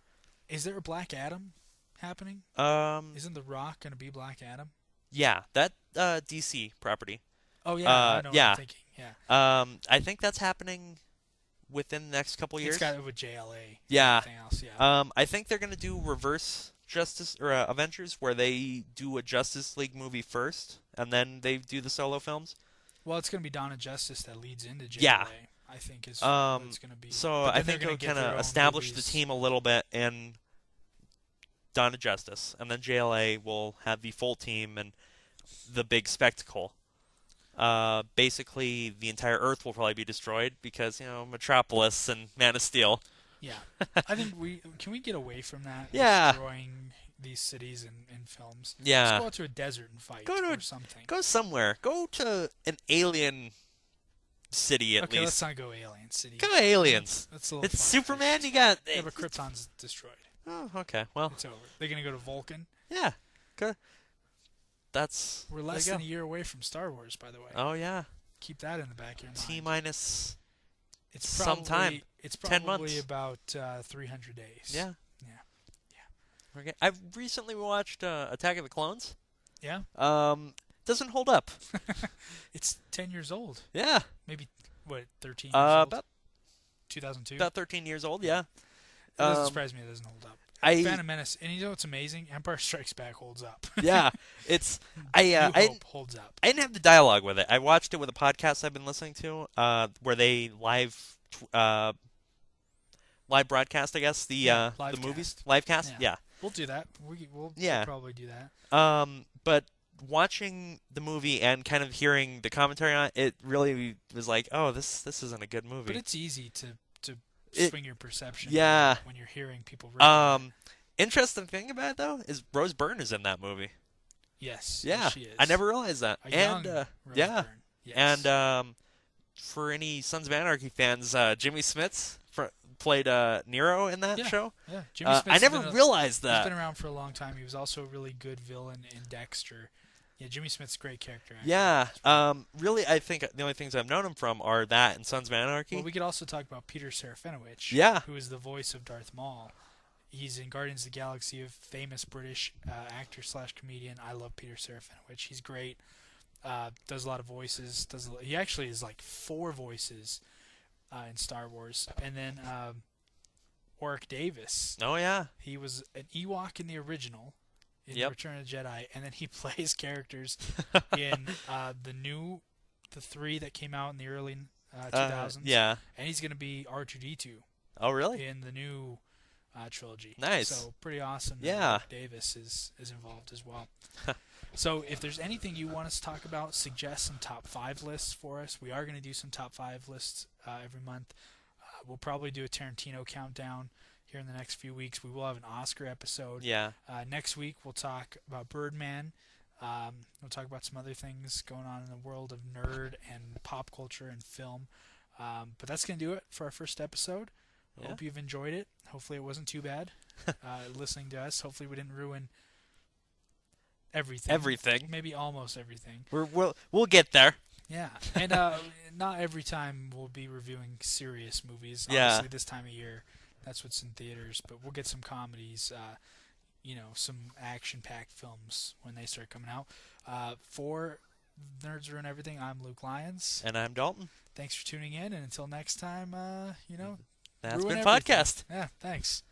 Is there a Black Adam happening? Isn't The Rock going to be Black Adam? Yeah, that DC property. Oh yeah, I know yeah. what I'm thinking. Yeah. I think that's happening within the next couple years. It's got it with JLA. Yeah. Everything else, yeah. I think they're gonna do reverse Justice or Avengers, where they do a Justice League movie first, and then they do the solo films. Well, it's going to be Dawn of Justice that leads into JLA. Yeah. I think is what it's going to be. So But I then think they're it'll gonna get kind their of own establish the movies. team a little bit in Dawn of Justice, and then JLA will have the full team and the big spectacle. Basically, the entire Earth will probably be destroyed because Metropolis and Man of Steel. Yeah. I think can we get away from that? Yeah. Destroying these cities in films. Yeah. Let's go out to a desert and fight or something. Go somewhere. Go to an alien city at Okay, least. let's not go Alien City. Go aliens. That's a little It's far-fetched. Superman. You got. Yeah, but Krypton's destroyed. Oh, okay. Well, It's over. They're going to go to Vulcan. yeah. Good. That's. We're there less you than go. a year away from Star Wars, by the way. Oh yeah. Keep that in the back of your mind. T minus. It's sometime. It's 10 probably months. about 300 days. Yeah. Yeah. Okay. I've recently watched Attack of the Clones. Yeah. Doesn't hold up. It's 10 years old. Yeah. Maybe, 13 years old? About 2002? about 13 years old. Yeah. It doesn't surprise me it doesn't hold up. I Phantom Menace, and you know what's amazing? Empire Strikes Back holds up. yeah. It's New Hope holds up. I didn't have the dialogue with it. I watched it with a podcast I've been listening to, where they live broadcast, I guess, the live movies, cast. live cast. Yeah. Yeah. We'll do that. We'll Yeah. probably do that. But watching the movie and kind of hearing the commentary on it, it really was like, oh, this isn't a good movie. But it's easy to It- swing your perception Yeah. when you're hearing people rip on it. Interesting thing about it though is Rose Byrne is in that movie. Yes, Yeah, yes, she is. I never realized that. A young Rose Yeah, Byrne. Yes. and for any Sons of Anarchy fans, Jimmy Smits played Nero in that Yeah, show. yeah. Jimmy Smits I never realized he's that. been around for a long time. He was also a really good villain in Dexter. Yeah, Jimmy Smith's a great character actor. Yeah, really, I think the only things I've known him from are that and Sons of Anarchy. Well, we could also talk about Peter Serafinowicz, Yeah. who is the voice of Darth Maul. He's in Guardians of the Galaxy, a famous British actor / comedian. I love Peter Serafinowicz. He's great. Does a lot of voices. He actually is like 4 voices in Star Wars. And then Warwick Davis. Oh yeah. He was an Ewok in the original, in Yep. Return of the Jedi, and then he plays characters in the 3 that came out in the early 2000s. Yeah. And he's going to be R2-D2 Oh really? in the new trilogy. Nice. So pretty awesome. that Yeah. Warwick Davis is involved as well. So if there's anything you want us to talk about, suggest some top 5 lists for us. We are going to do some top 5 lists every month. We'll probably do a Tarantino countdown here in the next few weeks. We will have an Oscar episode. Yeah. Next week we'll talk about Birdman. We'll talk about some other things going on in the world of nerd and pop culture and film. But that's going to do it for our first episode. Yeah. Hope you've enjoyed it. Hopefully it wasn't too bad listening to us. Hopefully we didn't ruin everything. Everything. Maybe almost everything. We'll get there. Yeah. And not every time we'll be reviewing serious movies. Yeah. Obviously this time of year, that's what's in theaters. But we'll get some comedies, some action-packed films when they start coming out. For Nerds Ruin Everything, I'm Luke Lyons. And I'm Dalton. Thanks for tuning in. And until next time, That's ruin been everything. podcast. Yeah, thanks.